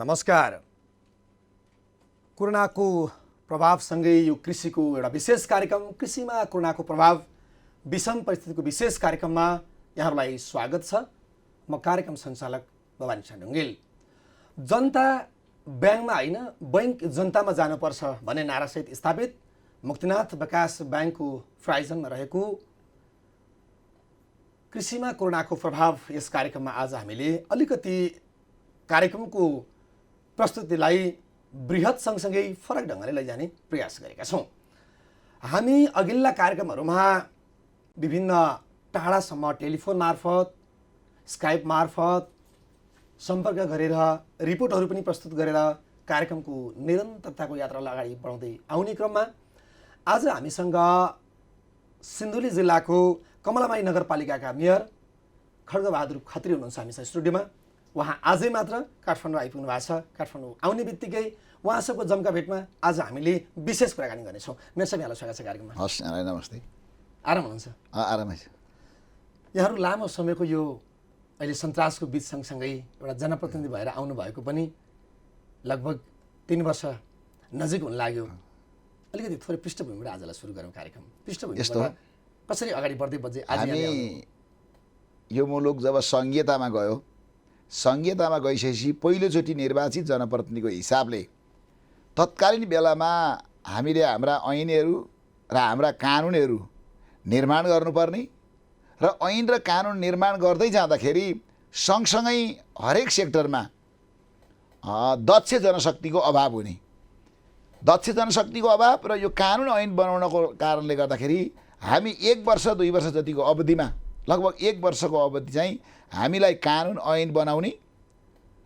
नमस्कार। कोरोनाको प्रभावसँगै यो कृषिको एउटा विशेष कार्यक्रम कृषिमा कोरोनाको प्रभाव विषम परिस्थितिको विशेष कार्यक्रममा यहाँहरूलाई स्वागत छ। म कार्यक्रम सञ्चालक भवानी ढुङ्गेल। जनता ब्याङ्कमा होइन बैंक जनतामा जानुपर्छ भन्ने नारासहित स्थापित मुक्तिनाथ विकास ब्याङ्कको प्रायोजनमा रहेको कृषिमा कोरोनाको प्रभाव यस कार्यक्रममा आज हामीले अलिकति कार्यक्रमको प्रस्तुतिलाई बृहत सँगसँगै फरक ढङ्गले लैजाने प्रयास गरेका छौँ। हामी अघिल्ला कार्यक्रमहरूमा विभिन्न टाढासम्म टेलिफोन मार्फत स्काइप मार्फत सम्पर्क गरेर रिपोर्टहरू पनि प्रस्तुत गरेर कार्यक्रमको निरन्तरताको यात्रालाई अगाडि बढाउँदै आउने क्रममा आज हामीसँग सिन्धुली जिल्लाको कमलामाई नगरपालिकाका मेयर खड्गबहादुर खत्री हुनुहुन्छ हामीसँग स्टुडियोमा। उहाँ आजै मात्र काठमाडौँ आइपुग्नु भएको छ। काठमाडौँ आउने बित्तिकै उहाँसँगको जम्का भेटमा आज हामीले विशेष कुराकानी गर्नेछौँ। मेयर साहब, यहाँलाई स्वागत छ कार्यक्रममा। हस्, नमस्ते। आराम हुनुहुन्छ? आरामै छ। यहाँहरू लामो समयको यो अहिले सन्तासको बीच सँगसँगै एउटा जनप्रतिनिधि भएर आउनुभएको पनि लगभग 3 वर्ष नजिक हुन लाग्यो। अलिकति थोरै पृष्ठभूमिबाट आजलाई सुरु गरौँ कार्यक्रम। पृष्ठभूमिबाट कसरी अगाडि बढ्दै बढ्दै आज हामी यो मुलुक जब सङ्घीयतामा गयो, सङ्घीयतामा गइसकेपछि पहिलोचोटि निर्वाचित जनप्रतिनिधिको हिसाबले तत्कालीन बेलामा हामीले हाम्रा ऐनहरू र हाम्रा कानुनहरू निर्माण गर्नुपर्ने र ऐन र कानुन निर्माण गर्दै जाँदाखेरि सँगसँगै हरेक सेक्टरमा दक्ष जनशक्तिको अभाव हुने, दक्ष जनशक्तिको अभाव र यो कानुन ऐन बनाउनको कारणले गर्दाखेरि हामी 1 वर्ष 2 वर्ष जतिको अवधिमा लगभग 1 वर्षको अवधि चाहिँ हामीलाई कानुन ऐन बनाउने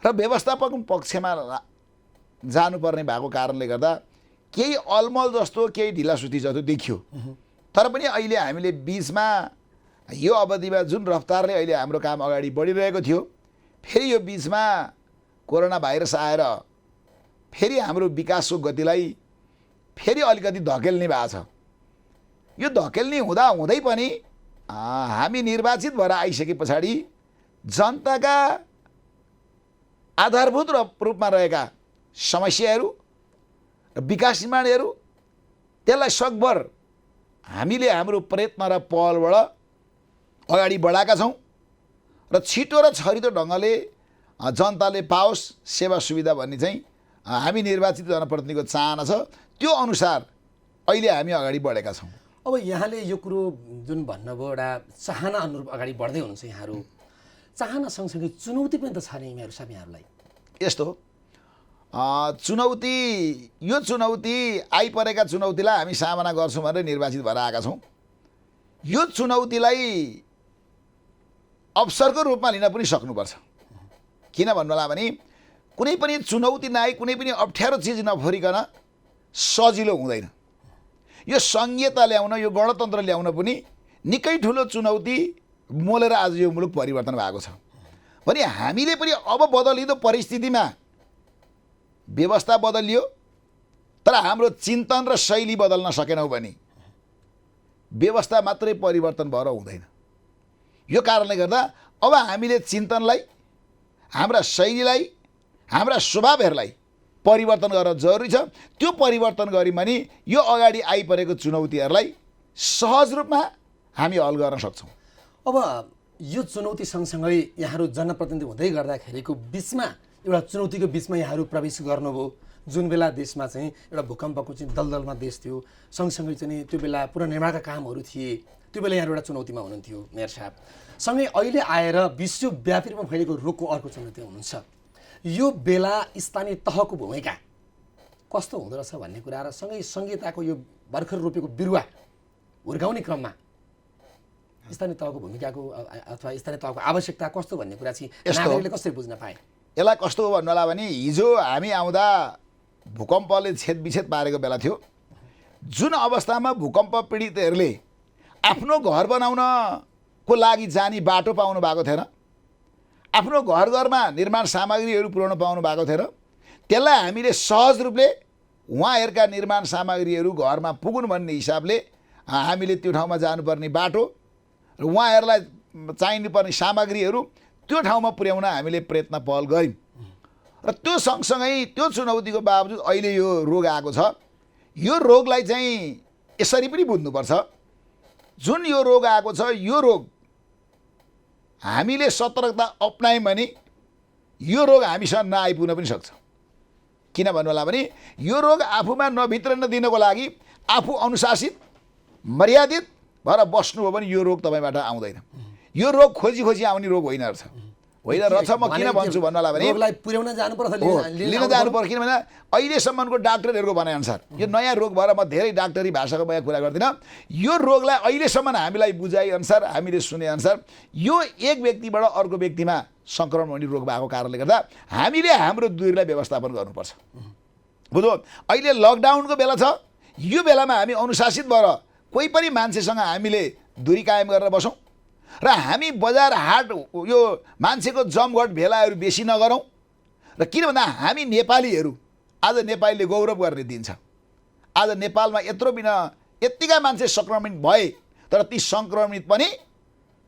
र व्यवस्थापन पक्षमा जानुपर्ने भएको कारणले गर्दा केही अलमल जस्तो केही ढिलासुती जस्तो देखियो। तर पनि अहिले हामीले बिचमा यो अवधिमा जुन रफ्तारले अहिले हाम्रो काम अगाडि बढिरहेको थियो, फेरि यो बिचमा कोरोना भाइरस आएर फेरि हाम्रो विकासको गतिलाई फेरि अलिकति धकेल्ने भएको छ। यो धकेल्ने हुँदै पनि हामी निर्वाचित भएर आइसके पछाडि जनताका आधारभूत रूपमा रहेका समस्याहरू र विकास निर्माणहरू त्यसलाई सकभर हामीले हाम्रो प्रयत्न र पहलबाट अगाडि बढाएका छौँ र छिटो र छरितो ढङ्गले जनताले पाओस् सेवा सुविधा भन्ने चाहिँ हामी निर्वाचित जनप्रतिनिधिको चाहना छ। त्यो अनुसार अहिले हामी अगाडि बढेका छौँ। अब यहाँले यो कुरो जुन भन्नुभयो एउटा चाहना अनुरूप अगाडि बढ्दै हुनुहुन्छ। यहाँहरू चाहना सँगसँगै चुनौती पनि त छ नि मेयर साहब यहाँहरूलाई? यस्तो चुनौती, यो चुनौती आइपरेका चुनौतीलाई हामी सामना गर्छौँ भनेर निर्वाचित भएर आएका छौँ। यो चुनौतीलाई अवसरको रूपमा लिन पनि सक्नुपर्छ। किन भन्नुहोला भने कुनै पनि चुनौती नआई कुनै पनि अप्ठ्यारो चिज नफोरिकन सजिलो हुँदैन। यो सङ्घीयता ल्याउन, यो गणतन्त्र ल्याउन पनि निकै ठुलो चुनौती मोलेर आज यो मुलुक परिवर्तन भएको छ भने हामीले पनि अब बदलिँदो परिस्थितिमा व्यवस्था बदलियो तर हाम्रो चिन्तन र शैली बदल्न सकेनौँ भने व्यवस्था मात्रै परिवर्तन भएर हुँदैन। यो कारणले गर्दा अब हामीले चिन्तनलाई, हाम्रा शैलीलाई, हाम्रा स्वभावहरूलाई परिवर्तन गर्न जरुरी छ। त्यो परिवर्तन गऱ्यौँ भने यो अगाडि आइपरेको चुनौतीहरूलाई सहज रूपमा हामी हल गर्न सक्छौँ। अब यो चुनौती सँगसँगै यहाँहरू जनप्रतिनिधि हुँदै गर्दाखेरिको बिचमा एउटा चुनौतीको बिचमा यहाँहरू प्रवेश गर्नुभयो। जुन बेला देशमा चाहिँ एउटा भूकम्पको चाहिँ दलदलमा देश थियो, सँगसँगै चाहिँ त्यो बेला पुनर्निर्माणका कामहरू थिए, त्यो बेला यहाँहरू एउटा चुनौतीमा हुनुहुन्थ्यो मेयर साहब। सँगै अहिले आएर विश्वव्यापी रूपमा फैलेको रोगको अर्को चुनौती हुनुहुन्छ। यो बेला स्थानीय तहको भूमिका कस्तो हुँदो रहेछ भन्ने कुरा र सँगै सङ्घीयताको यो भर्खर रोपेको बिरुवा हुर्काउने क्रममा स्थानीय तहको भूमिकाको अथवा स्थानीय तहको आवश्यकता कस्तो भन्ने कुरा चाहिँ नागरिकले कसरी बुझ्न पाए? यसलाई कस्तो हो भन्नु होला भने हिजो हामी आउँदा भूकम्पले छेदविच्छेद पारेको बेला थियो। जुन अवस्थामा भूकम्प पीडितहरूले आफ्नो घर बनाउनको लागि जाने बाटो पाउनु भएको थिएन, आफ्नो घरमा निर्माण सामग्रीहरू पुर्याउन पाउनु भएको थिएन, त्यसलाई हामीले सहज रूपले उहाँहरूका निर्माण सामग्रीहरू घरमा पुगुन् भन्ने हिसाबले हामीले त्यो ठाउँमा जानुपर्ने बाटो र उहाँहरूलाई चाहिनुपर्ने सामग्रीहरू त्यो ठाउँमा पुर्याउन हामीले प्रयत्न पहल गऱ्यौँ र त्यो सँगसँगै त्यो चुनौतीको बावजुद अहिले यो रोग आएको छ। यो रोगलाई चाहिँ यसरी पनि बुझ्नुपर्छ, जुन यो रोग आएको छ यो रोग हामीले सतर्कता अपनायौँ भने यो रोग हामीसँग नआइपुग्न पनि सक्छ। किन भन्नु होला भने यो रोग आफूमा नभित्रन दिनको लागि आफू अनुशासित मर्यादित भएर बस्नुभयो भने यो रोग तपाईँबाट आउँदैन। यो रोग खोजी खोजी आउने रोग होइन रहेछ। होइन रहेछ। म किन भन्छु भन्नु होला भने रोगलाई पुर्याउन जानुपर्छ, लिन जानुपर्छ। किनभने अहिलेसम्मको डाक्टरहरूको भनाइअनुसार यो नयाँ रोग भएर म धेरै डाक्टरी भाषाको म कुरा गर्दिनँ। यो रोगलाई अहिलेसम्म हामीलाई बुझाइअनुसार हामीले सुनेअनुसार यो एक व्यक्तिबाट अर्को व्यक्तिमा सङ्क्रमण हुने रोग भएको कारणले गर्दा हामीले हाम्रो दूरीलाई व्यवस्थापन गर्नुपर्छ। बुझ्यो? अहिले लकडाउनको बेला छ। यो बेलामा हामी अनुशासित भएर कोही पनि मान्छेसँग हामीले दूरी कायम गरेर बसौँ र हामी बजार हाट यो मान्छेको जमघट भेलाहरू बेसी नगरौँ। र किन भन्दा हामी नेपालीहरू आज नेपालीले गौरव गर्ने दिन छ। आज नेपालमा यत्तिका मान्छे सङ्क्रमित भए, तर ती सङ्क्रमित पनि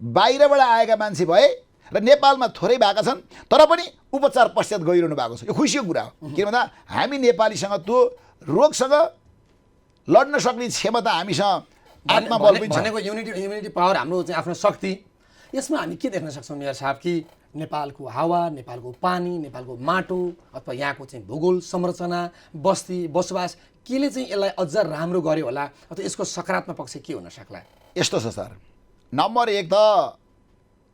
बाहिरबाट आएका मान्छे भए र नेपालमा थोरै भएका छन्, तर पनि उपचार पश्चात गइरहनु भएको छ। यो खुसीको कुरा हो। किन भन्दा हामी नेपालीसँग त्यो रोगसँग लड्न सक्ने क्षमता हामीसँग आत्मबल पनि छ। भनेको इम्युनिटी पावर हाम्रो चाहिँ आफ्नो शक्ति। यसमा हामी के देख्न सक्छौँ मेयर साहब कि नेपालको हावा, नेपालको पानी, नेपालको माटो अथवा यहाँको चाहिँ भूगोल संरचना, बस्ती बसोबास केले चाहिँ यसलाई अझ राम्रो गर्यो होला अथवा यसको सकारात्मक पक्ष के हुन सक्ला? यस्तो छ सर, नम्बर 1 त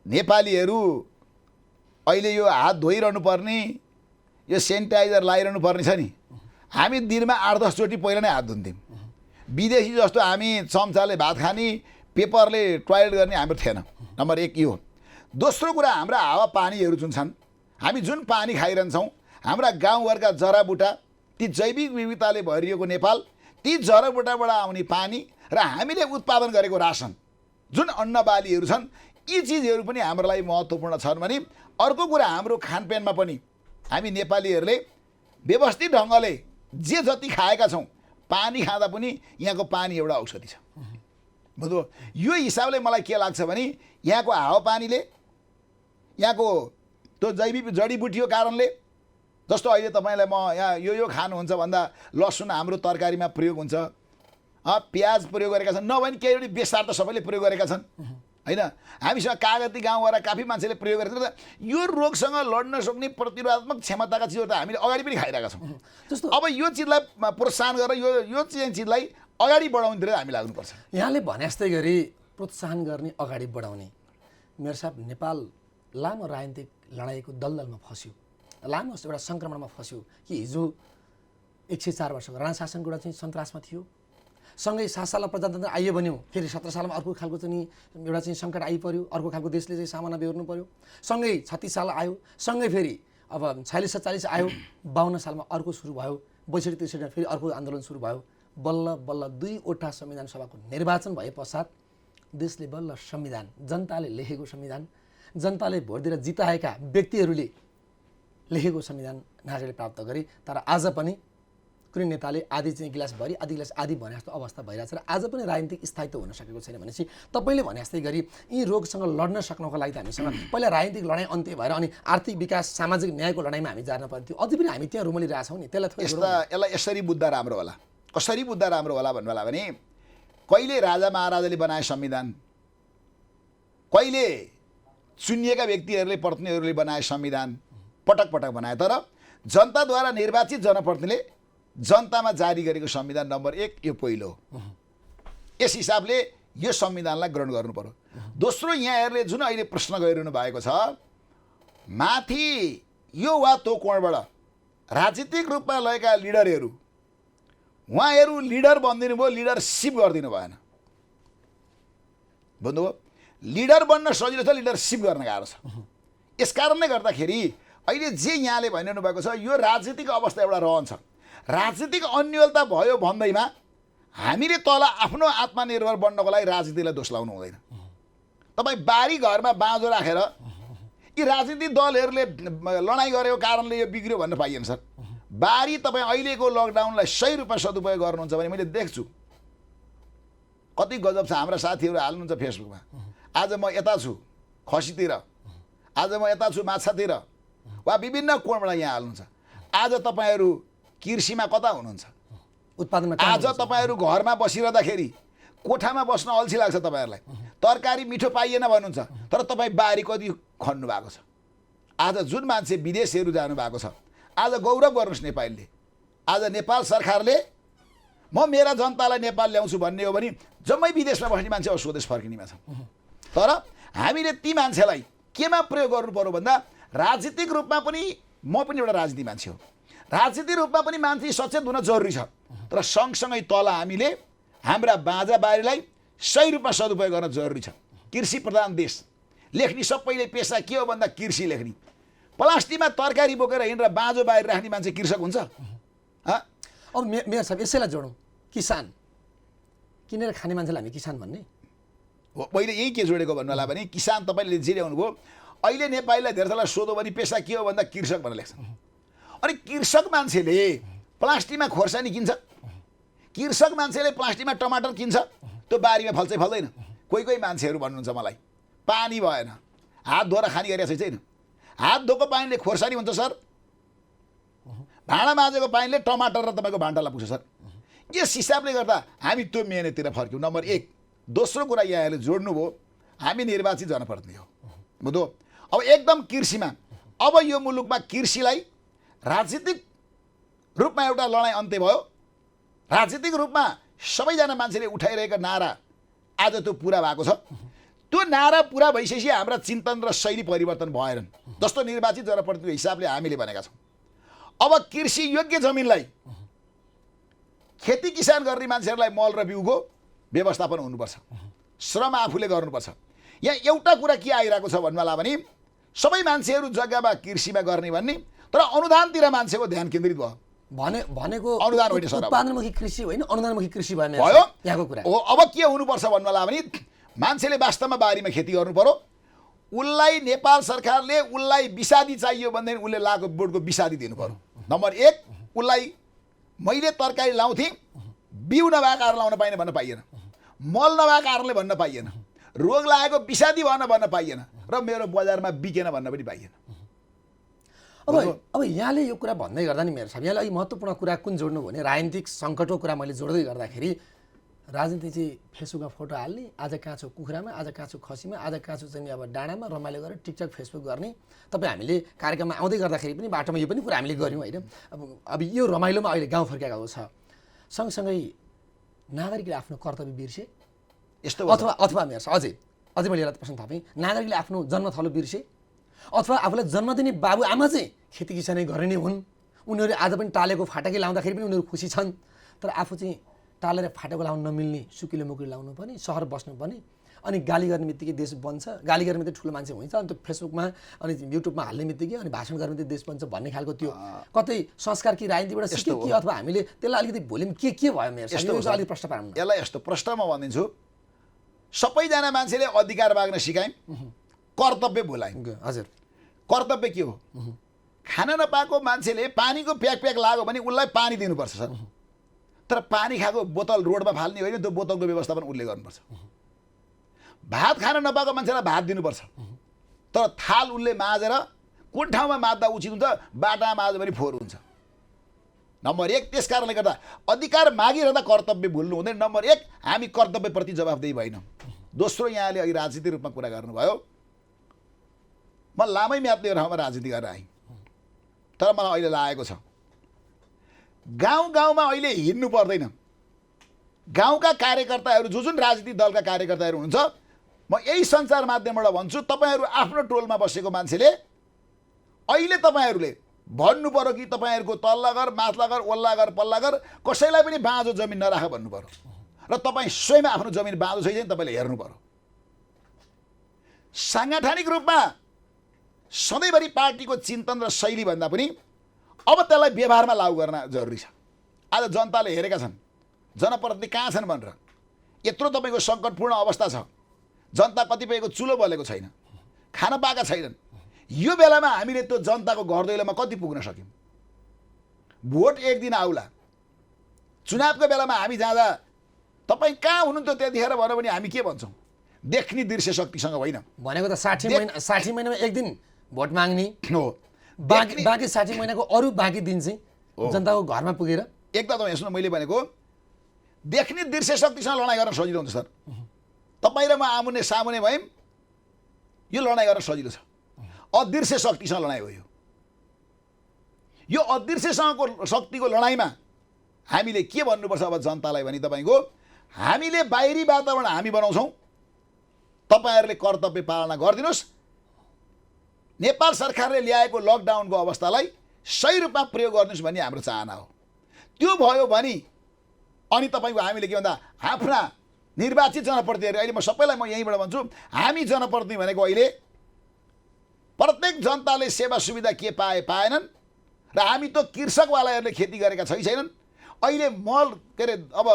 नेपालीहरू अहिले यो हात धोइरहनु पर्ने, यो सेनिटाइजर लगाइरहनु पर्ने छ नि। हामी दिनमा 8-10 चोटि पहिला नै हात धुन्थ्यौँ। विदेशी जस्तो हामी चम्चाले भात खाने, पेपरले टोयलेट गर्ने हाम्रो थिएन। नम्बर 1 यो। दोस्रो कुरा, हाम्रा हावापानीहरू जुन छन्, हामी जुन पानी खाइरहन्छौँ, हाम्रा गाउँघरका जराबुटा, ती जैविक विविधताले भरिएको नेपाल, ती जराबुटाबाट आउने पानी र हामीले उत्पादन गरेको रासन, जुन अन्न बालीहरू छन्, यी चिजहरू पनि हाम्रो लागि महत्त्वपूर्ण छन् भने अर्को कुरा हाम्रो खानपानमा पनि हामी नेपालीहरूले व्यवस्थित ढङ्गले जे जति खाएका छौँ, पानी खाँदा पनि यहाँको पानी एउटा औषधि छ। बुझ्यो? यो हिसाबले मलाई के लाग्छ भने यहाँको हावापानीले, यहाँको त्यो जैविक जडीबुटीको कारणले, जस्तो अहिले तपाईँलाई म यहाँ यो खानुहुन्छ भन्दा लसुन हाम्रो तरकारीमा प्रयोग हुन्छ, प्याज प्रयोग गरेका छन्, नभए केही एउटा बेसार त सबैले प्रयोग गरेका छन् होइन। हामीसँग कागती गाउँबाट काफी मान्छेले प्रयोग गरेका छन्। यो रोगसँग लड्न सक्ने प्रतिरोधात्मक क्षमताका चिजहरू त हामीले अगाडि पनि खाइरहेका छौँ। जस्तो अब यो चिजलाई प्रोत्साहन गरेर यो चिजलाई अगाडि बढाउनेतिर हामी लाग्नुपर्छ। यहाँले भने जस्तै गरी प्रोत्साहन गर्ने, अगाडि बढाउने। मेयर साहब, नेपाल लामो राजनीतिक लडाइँको दलदलमा फस्यो, लामो एउटा सङ्क्रमणमा फस्यो कि हिजो 104 वर्षको राणा शासनको एउटा चाहिँ सन्तासमा थियो, सँगै 7 सालमा प्रजातन्त्र आइयो भन्यो, फेरि 17 सालमा अर्को खालको चाहिँ एउटा चाहिँ सङ्कट आइपर्यो, अर्को खालको देशले चाहिँ सामना बेहोर्नु पर्यो, सँगै 36 साल आयो, सँगै फेरि अब 46-47 आयो, 52 सालमा अर्को सुरु भयो, 62-63 फेरि अर्को आन्दोलन सुरु भयो। बल्ल बल्ल 2वटा संविधान सभाको निर्वाचन भए पश्चात देशले बल्ल संविधान, जनताले लेखेको संविधान, जनताले भोट दिएर जिताएका व्यक्तिहरूले लेखेको संविधान नागरिकले प्राप्त गरे। तर आज पनि कुनै नेताले आधी चाहिँ गिलास भरि आधी गिलास आधी भने जस्तो अवस्था भइरहेछ र आज पनि राजनीतिक स्थायित्व हुन सकेको छैन भनेपछि तपाईँले भने जस्तै गरी यी रोगसँग लड्न सक्नको लागि त हामीसँग पहिला राजनीतिक लडाइँ अन्त्य भएर अनि आर्थिक विकास, सामाजिक न्यायको लडाइँमा हामी जान पर्थ्यो। अझै पनि हामी त्यहाँ रुमलिरहेछौँ नि। यसलाई यसरी बुझ्दा राम्रो होला। कसरी बुझ्दा राम्रो होला भन्नु होला भने कहिले राजा महाराजाले बनाए संविधान, कहिले चुनिएका व्यक्तिहरूले, प्रतिनिधिहरूले बनाए संविधान पटक पटक बनाए, तर जनताद्वारा निर्वाचित जनप्रतिनिधिले जनतामा जारी गरेको संविधान नम्बर 1 यो पहिलो हो। यस हिसाबले यो संविधानलाई ग्रहण गर्नु पर्यो। दोस्रो, यहाँहरूले जुन अहिले प्रश्न गरिरहनु भएको छ, माथि यो वा त्यो कोणबाट राजनीतिक रूपमा लगेका लिडरहरू, उहाँहरू लिडर बनिदिनु भयो, लिडरसिप गरिदिनु भएन। बुझ्नुभयो? लिडर बन्न सजिलो छ, लिडरसिप गर्न गाह्रो छ। यस कारणले गर्दाखेरि अहिले जे यहाँले भनिरहनु भएको छ, यो राजनीतिक अवस्था एउटा रहन्छ। राजनीतिक अन्योलता भयो भन्दैमा हामीले तल आफ्नो आत्मनिर्भर बन्नको लागि राजनीतिलाई दोष लाउनु हुँदैन। तपाईँ बारी घरमा बाँझो राखेर यी राजनीतिक दलहरूले लडाइँ गरेको कारणले यो बिग्रियो भन्न पाइएन सर। बारी तपाईँ अहिलेको लकडाउनलाई 100 रुपियाँ सदुपयोग गर्नुहुन्छ भने मैले देख्छु कति गजब छ। हाम्रा साथीहरू हाल्नुहुन्छ फेसबुकमा, आज म यता छु खसीतिर, आज म यता छु माछातिर, वा विभिन्न कोणबाट यहाँ हाल्नुहुन्छ। आज तपाईँहरू कृषिमा कता हुनुहुन्छ? उत्पादनमा आज तपाईँहरू घरमा बसिरहँदाखेरि कोठामा बस्न अल्छी लाग्छ तपाईँहरूलाई, तरकारी मिठो पाइएन भन्नुहुन्छ, तर तपाईँ बारी कति खन्नु भएको छ। आज जुन मान्छे विदेशहरू जानुभएको छ, आज गौरव गर्नुहोस् नेपालीले। आज नेपाल सरकारले म मेरा जनतालाई नेपाल ल्याउँछु भन्ने हो भने जम्मै विदेशमा बस्ने मान्छे अब स्वदेश फर्किनेमा छ। तर हामीले ती मान्छेलाई केमा प्रयोग गर्नु पर्यो भन्दा राजनीतिक रूपमा पनि, म पनि एउटा राजनीति मान्छे हो, राजनीतिक रूपमा पनि मान्छे सचेत हुन जरुरी छ। तर सँगसँगै तल हामीले हाम्रा बाजा बारीलाई सही रूपमा सदुपयोग गर्न जरुरी छ। कृषि प्रधान देश, लेख्ने सबैले पेसा के हो भन्दा कृषि लेख्ने। प्लास्टिकमा तरकारी बोकेर हिँडेर बाँझो बाहिर राख्ने मान्छे कृषक हुन्छ? अब मेयर साहब यसैलाई जोडौँ, किसान किनेर खाने मान्छेलाई हामी किसान भन्ने हो। मैले यही के जोडेको भन्नु होला भने किसान तपाईँले जे ल्याउनु भयो, अहिले नेपालीलाई धेरैलाई सोध्यो भने पेसा के हो भन्दा कृषक भनेर लेख्छ। अनि कृषक मान्छेले प्लास्टिकमा खोर्सानी किन्छ, कृषक मान्छेले प्लास्टिकमा टमाटर किन्छ, त्यो बारीमा फल्छ फल्दैन। कोही कोही मान्छेहरू भन्नुहुन्छ मलाई पानी भएन, हात धोएर खाने गरेको छैन। हात धोएको पानीले खोर्सानी हुन्छ सर, भाँडा माझेको पानीले टमाटर र तपाईँको भान्टालाई पुग्छ सर। यस हिसाबले गर्दा हामी त्यो मेहनततिर फर्क्यौँ, नम्बर 1। दोस्रो कुरा यहाँहरूले जोड्नुभयो, हामी निर्वाचित जनप्रतिनिधि हो बुझ्यो। अब एकदम कृषिमा, अब यो मुलुकमा कृषिलाई राजनीतिक रूपमा एउटा लडाइँ अन्त्य भयो। राजनीतिक रूपमा सबैजना मान्छेले उठाइरहेको नारा आज त्यो पुरा भएको छ। त्यो नारा पुरा भइसकेपछि हाम्रा चिन्तन र शैली परिवर्तन भएनन्। जस्तो निर्वाचित जनप्रतिनिधिको हिसाबले हामीले भनेका छौँ, अब कृषि योग्य जमिनलाई खेती किसान गर्ने मान्छेहरूलाई मल र बिउको व्यवस्थापन हुनुपर्छ, श्रम आफूले गर्नुपर्छ। यहाँ एउटा कुरा के आइरहेको छ भन्नुला भने सबै मान्छेहरू जग्गामा कृषिमा गर्ने भन्ने, तर अनुदानतिर मान्छेको ध्यान केन्द्रित भयो। भनेको अनुदान होइन सर, उत्पादनमुखी कृषि होइन, अनुदानमुखी कृषि भयो यहाँको कुरा हो। अब के हुनुपर्छ भन्नुला भने मान्छेले वास्तवमा बारीमा खेती गर्नु पर्यो। उसलाई नेपाल सरकारले उसलाई विषादी चाहियो भनेदेखि उसले लागु बोर्डको विषादी दिनु पर्यो। नम्बर 1, उसलाई मैले तरकारी लाउँथेँ, बिउ नभएको कारण लाउन पाइनँ भन्न पाइएन, मल नभएको कारणले भन्न पाइएन, रोग लागेको विषादी भन्न पाइएन, र मेरो बजारमा बिकेन भन्न पनि पाइएन। अब यहाँले यो कुरा भन्दै गर्दा नि मेरो साहब, यहाँले अलिक महत्त्वपूर्ण कुरा कुन जोड्नु भने राजनीतिक सङ्कटको कुरा मैले जोड्दै गर्दाखेरि राजनीति चाहिँ फेसबुकमा फोटो हाल्ने, आज कहाँ छु कुखुरामा, आज कहाँ छु खसीमा, आज कहाँ छु चाहिँ अब डाँडामा रमाइलो गरेर टिकटक फेसबुक गर्ने। तपाईँ हामीले कार्यक्रममा आउँदै गर्दाखेरि पनि बाटोमा यो पनि कुरा हामीले गऱ्यौँ होइन। अब यो रमाइलोमा अहिले गाउँ फर्किएको छ, सँगसँगै नागरिकले आफ्नो कर्तव्य बिर्से यस्तो अथवा मेरो अझै मैले एउटा प्रश्न थापेँ, नागरिकले आफ्नो जन्मथलो बिर्से अथवा आफूलाई जन्म दिने बाबुआमा चाहिँ खेती किसानै गर्ने नै हुन्। उनीहरू आज पनि टालेको फाटाकै लाउँदाखेरि पनि उनीहरू खुसी छन्, तर आफू चाहिँ टालेर फाटेको लाउन नमिल्ने, सुकिलो मुकिलो लाउनु पर्ने, सहर बस्नु पर्ने, अनि गाली गर्ने बित्तिकै देश बन्छ, गाली गर्ने बित्तिकै ठुलो मान्छे हुन्छ, अनि त्यो फेसबुकमा अनि युट्युबमा हाल्ने बित्तिकै अनि भाषण गर्ने बित्तिकै देश बन्छ भन्ने खालको त्यो कतै संस्कार कि राजनीतिबाट सिक्यो कि अथवा हामीले त्यसलाई अलिकति भोल्युम के भयो मेरो अलिक प्रश्न पार्नु। यसलाई यस्तो प्रश्नमा भनिदिन्छु, सबैजना मान्छेले अधिकार माग्न सिकायौँ, कर्तव्य भुलायौँ। हजुर, कर्तव्य के हो? खान नपाएको मान्छेले पानीको प्याक लाग्यो भने उसलाई पानी दिनुपर्छ सर, तर पानी खाएको बोतल रोडमा फाल्ने होइन, त्यो बोतलको व्यवस्थापन उसले गर्नुपर्छ। भात खान नपाएको मान्छेलाई भात दिनुपर्छ, तर थाल उसले माझेर कुन ठाउँमा माझ्दा उचित हुन्छ, बाटामा माझ्यो भने फोहोर हुन्छ। नम्बर 1, त्यस कारणले गर्दा अधिकार मागिरहँदा कर्तव्य भुल्नु हुँदैन। नम्बर 1, हामी कर्तव्यप्रति जवाफदेही भएनौँ। दोस्रो, यहाँले अहिले राजनीतिक रूपमा कुरा गर्नुभयो, म लामै म्याद्ने ठाउँमा राजनीति गरेर आएँ, तर मलाई अहिले लागेको छ गाउँ गाउँमा अहिले हिँड्नु पर्दैन। गाउँका कार्यकर्ताहरू जुन राजनीतिक दलका कार्यकर्ताहरू हुनुहुन्छ, म यही सञ्चार माध्यमबाट भन्छु, तपाईँहरू आफ्नो टोलमा बसेको मान्छेले अहिले तपाईँहरूले भन्नु पर्यो कि तपाईँहरूको तल्ला घर, माथला घर, ओल्ला घर, पल्ला घर कसैलाई पनि बाँझो जमिन नराख भन्नु पर्यो, र तपाईँ स्वयं आफ्नो जमिन बाँझो छैन तपाईँले हेर्नु पर्यो। साङ्गठनिक रूपमा सधैँभरि पार्टीको चिन्तन र शैली भन्दा पनि अब त्यसलाई व्यवहारमा लागू गर्न जरुरी छ। आज जनताले हेरेका छन् जनप्रतिनिधि कहाँ छन् भनेर, यत्रो तपाईँको सङ्कटपूर्ण अवस्था छ, जनता कतिपयको चुलो बलेको छैन, खान पाएका छैनन्। यो बेलामा हामीले त्यो जनताको घर दैलोमा कति पुग्न सक्यौँ? भोट एक दिन आउला, चुनावको बेलामा हामी जाँदा तपाईँ कहाँ हुनुहुन्थ्यो त्यतिखेर भन्यो भने हामी के भन्छौँ? देख्ने दृश्य शक्तिसँग होइन भनेको त 60 महिनामा एक दिन भोट माग्ने हो। बाँकी 60 महिनाको अरू बाँकी दिन चाहिँ जनताको घरमा पुगेर एक त तपाईँ सुन्नु मैले भनेको देख्ने दृश्य शक्तिसँग लडाइँ गर्न सजिलो हुन्छ सर। तपाईँ र म आमुने सामुने भयौँ यो लडाइँ गर्न सजिलो छ। अदृश्य शक्तिसँग लडाइँ हो यो अदृश्यसँगको शक्तिको लडाइँमा हामीले के भन्नुपर्छ अब जनतालाई भने तपाईँको हामीले बाहिरी वातावरण हामी बनाउँछौँ, तपाईँहरूले कर्तव्य पालना गरिदिनुहोस्। नेपाल सरकारले ल्याएको लकडाउनको अवस्थालाई सही रूपमा प्रयोग गर्नुहोस् भन्ने हाम्रो चाहना हो। त्यो भयो भने अनि तपाईँको हामीले के भन्दा आफ्ना निर्वाचित जनप्रतिनिधिहरू, अहिले म सबैलाई म यहीँबाट भन्छु, हामी जनप्रतिनिधि भनेको अहिले प्रत्येक जनताले सेवा सुविधा के पाएनन् र हामी त कृषकवालाहरूले खेती गरेका छैनन्। अहिले मल के अरे अब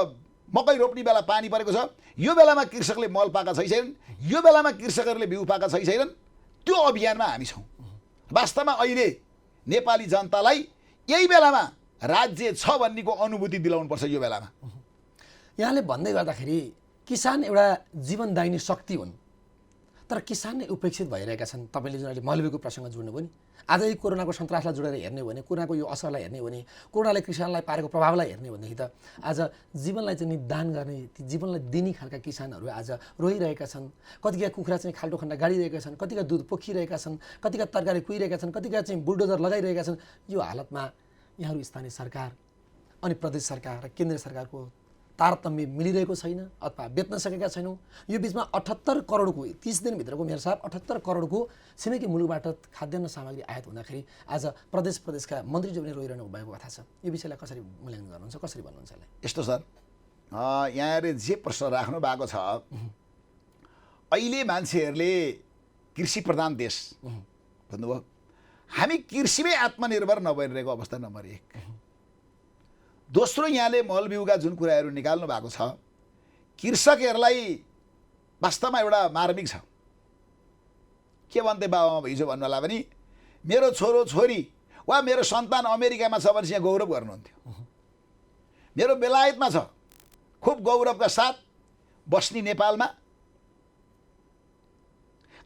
मकै रोप्ने बेला पानी परेको छ, यो बेलामा कृषकले मल पाएका छैनन्, यो बेलामा कृषकहरूले बिउ पाएका छैनन्। त्यो अभियानमा हामी छौँ। वास्तवमा अहिले नेपाली जनतालाई यही बेलामा राज्य छ भन्नेको अनुभूति दिलाउनुपर्छ। यो बेलामा यहाँले भन्दै गर्दाखेरि किसान एउटा जीवनदायिनी शक्ति हुन्, तर किसान नै उपेक्षित भइरहेका छन्। तपाईँले जुन अहिले मलबीको प्रसङ्ग जोड्नुभयो नि, आज यो कोरोनाको सन्तासलाई जोडेर हेर्ने हो भने, कोरोनाको यो असरलाई हेर्ने हो भने, कोरोनाले किसानलाई पारेको प्रभावलाई हेर्ने हो भनेदेखि त आज जीवनलाई चाहिँ निदान गर्ने, ती जीवनलाई दिने खालका किसानहरू आज रोइरहेका छन्। कतिका कुखुरा चाहिँ खाल्टो खण्ड गाडिरहेका छन्, कतिका दुध पोखिरहेका छन्, कतिका तरकारी कुहिरहेका छन्, कतिका चाहिँ बुलडोजर लगाइरहेका छन्। यो हालतमा यहाँहरू स्थानीय सरकार अनि प्रदेश सरकार र केन्द्र सरकारको तारतम्य मिलिरहेको छैन अथवा बेच्न सकेका छैनौँ। यो बिचमा 78 करोडको 30 दिनभित्रको मेरो साहब 78 करोडको छिमेकी मुलुकबाट खाद्यान्न सामग्री आयात हुँदाखेरि आज प्रदेशका मन्त्रीज्यू पनि रोइरहनु भएको कथा छ। यो विषयलाई कसरी मूल्याङ्कन गर्नुहुन्छ, कसरी भन्नुहुन्छ यसलाई? यस्तो सर, यहाँले जे प्रश्न राख्नु भएको छ, अहिले मान्छेहरूले कृषि प्रधान देश भन्नुभयो, हामी कृषिमै आत्मनिर्भर नभइरहेको अवस्था नम्बर 1। दोस्रो, यहाँले मलबिउका जुन कुराहरू निकाल्नु भएको छ, कृषकहरूलाई वास्तवमा एउटा मार्मिक छ। के भन्थे बाबामा हिजो भन्नुलाई पनि मेरो छोरो छोरी वा मेरो सन्तान अमेरिकामा छ भने यहाँ गौरव गर्नुहुन्थ्यो। मेरो बेलायतमा छ, खुब गौरवका साथ बस्ने नेपालमा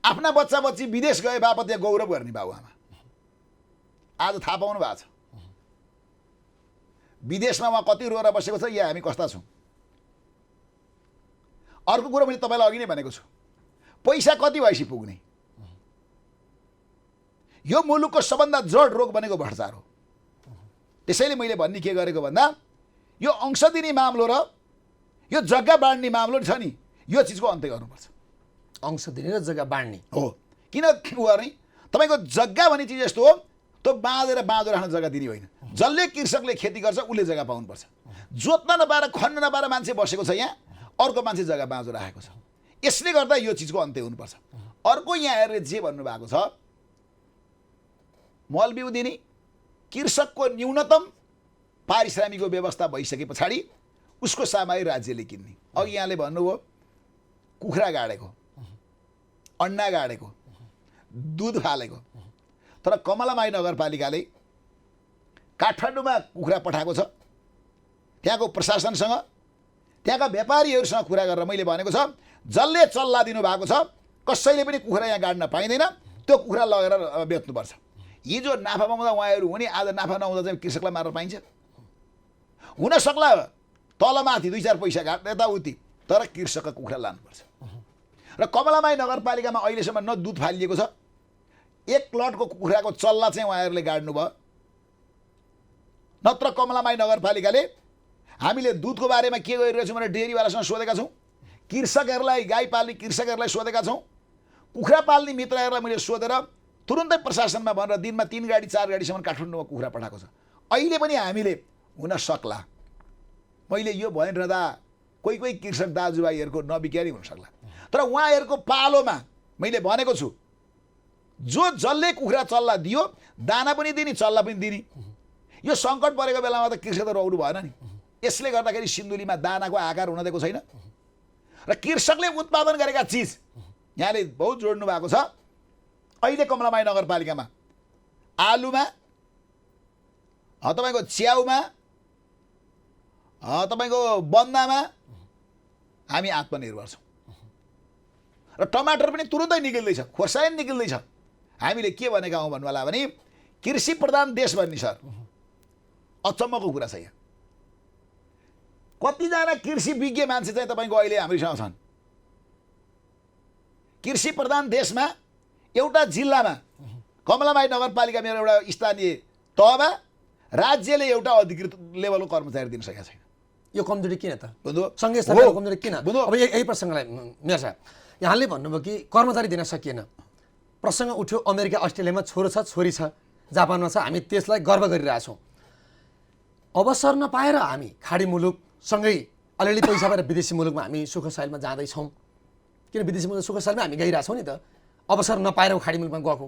आफ्ना बच्चा बच्ची विदेश गए बापत यहाँ गौरव गर्ने बाबुआमा आज थाहा पाउनु भएको छ। विदेशमा उहाँ कति रोएर बसेको छ, या हामी कस्ता छौँ। अर्को कुरो मैले तपाईँलाई अघि नै भनेको छु, पैसा कति भएपछि पुग्ने। यो मुलुकको सबभन्दा जड रोग भनेको भ्रष्टाचार हो। त्यसैले मैले भन्ने के गरेको भन्दा यो अंश दिने मामलो र यो जग्गा बाँड्ने मामलो छ नि, यो चिजको अन्त्य गर्नुपर्छ। अंश दिने र जग्गा बाँड्ने हो, किन गर्ने? तपाईँको जग्गा भन्ने चिज यस्तो हो, त्यो बाँधेर राख्न जग्गा दिने होइन। जसले कृषकले खेती गर्छ उसले जग्गा पाउनुपर्छ। जोत्न नपाएर खन्न नपाएर मान्छे बसेको छ, यहाँ अर्को मान्छे जग्गा बाँझो राखेको छ। यसले गर्दा यो चिजको अन्त्य हुनुपर्छ। अर्को यहाँहरूले जे भन्नुभएको छ, मलबिउ दिने, कृषकको न्यूनतम पारिश्रमिकको व्यवस्था भइसके पछाडि उसको सामग्री राज्यले किन्ने। अघि यहाँले भन्नुभयो कुखुरा गाडेको, अन्डा गाडेको, दुध फालेको, तर कमलामाई नगरपालिकाले काठमाडौँमा कुखुरा पठाएको छ। त्यहाँको प्रशासनसँग, त्यहाँका व्यापारीहरूसँग कुरा गरेर मैले भनेको छ, जसले चल्ला दिनुभएको छ कसैले पनि कुखुरा यहाँ गाड्न पाइँदैन, त्यो कुखुरा लगेर बेच्नुपर्छ। हिजो नाफा पाउँदा उहाँहरू हुने, आज नाफा नहुँदा चाहिँ कृषकलाई मार्न पाइन्छ? हुनसक्ला तलमाथि 2-4 पैसा घाट यताउति, तर कृषकको कुखुरा लानुपर्छ। र कमलामाई नगरपालिकामा अहिलेसम्म न दुध फालिएको छ, 1 लटको कुखुराको चल्ला चाहिँ उहाँहरूले गाड्नुभयो। नत्र कमलामाई नगरपालिकाले हामीले दुधको बारेमा के गरिरहेछौँ भनेर डेरीवालासँग सोधेका छौँ, कृषकहरूलाई गाई पाल्ने कृषकहरूलाई सोधेका छौँ, कुखुरा पाल्ने मित्रहरूलाई मैले सोधेर तुरुन्तै प्रशासनमा भनेर दिनमा 3 गाडी 4 गाडीसम्म काठमाडौँमा कुखुरा पठाएको छ। अहिले पनि हामीले हुन सक्ला, मैले यो भनिरहँदा कोही कृषक दाजुभाइहरूको नबिक्यारी हुन सक्ला, तर उहाँहरूको पालोमा मैले भनेको छु, जसले कुखुरा चल्ला दियो दाना पनि दिने, चल्ला पनि दिने। यो सङ्कट परेको बेलामा त कृषक त रहनु भएन नि। यसले गर्दाखेरि सिन्धुलीमा दानाको आकार हुन दिएको छैन र कृषकले उत्पादन गरेका चिज यहाँले बहुत जोड्नु भएको छ। अहिले कमलामाई नगरपालिकामा आलुमा, तपाईँको च्याउमा, तपाईँको बन्दामा हामी आत्मनिर्भर छौँ र टमाटर पनि तुरुन्तै निक्लिँदैछ, खोर्सानी निक्लिँदैछ। हामीले के भनेका हौँ भन्नुलाई भने कृषि प्रधान देश भन्ने सर अचम्मको कुरा छ यहाँ। कतिजना कृषि विज्ञ मान्छे चाहिँ तपाईँको अहिले हामीसँग छन्। कृषि प्रधान देशमा एउटा जिल्लामा कमलामाई नगरपालिका मेरो एउटा स्थानीय तहमा राज्यले एउटा अधिकृत लेभलको कर्मचारी दिन सकेको छैन। यो कमजोरी किन त बुझ्नु? सङ्घीय सरकारको कमजोरी किन? बुझ्नु? अब यही प्रसङ्गलाई मेयर साहब यहाँले भन्नुभयो कि कर्मचारी दिन सकिएन। प्रसङ्ग उठ्यो अमेरिका अस्ट्रेलियामा छोरो छ छोरी छ जापानमा छ, हामी त्यसलाई गर्व गरिरहेछौँ। अवसर नपाएर हामी खाडी मुलुकसँगै अलिअलि पैसा पाएर विदेशी मुलुकमा हामी सुखसाइलमा जाँदैछौँ। किन विदेशी मुलुक सुखसाइलमा हामी गइरहेछौँ नि त, अवसर नपाएर खाडी मुलुकमा गएको।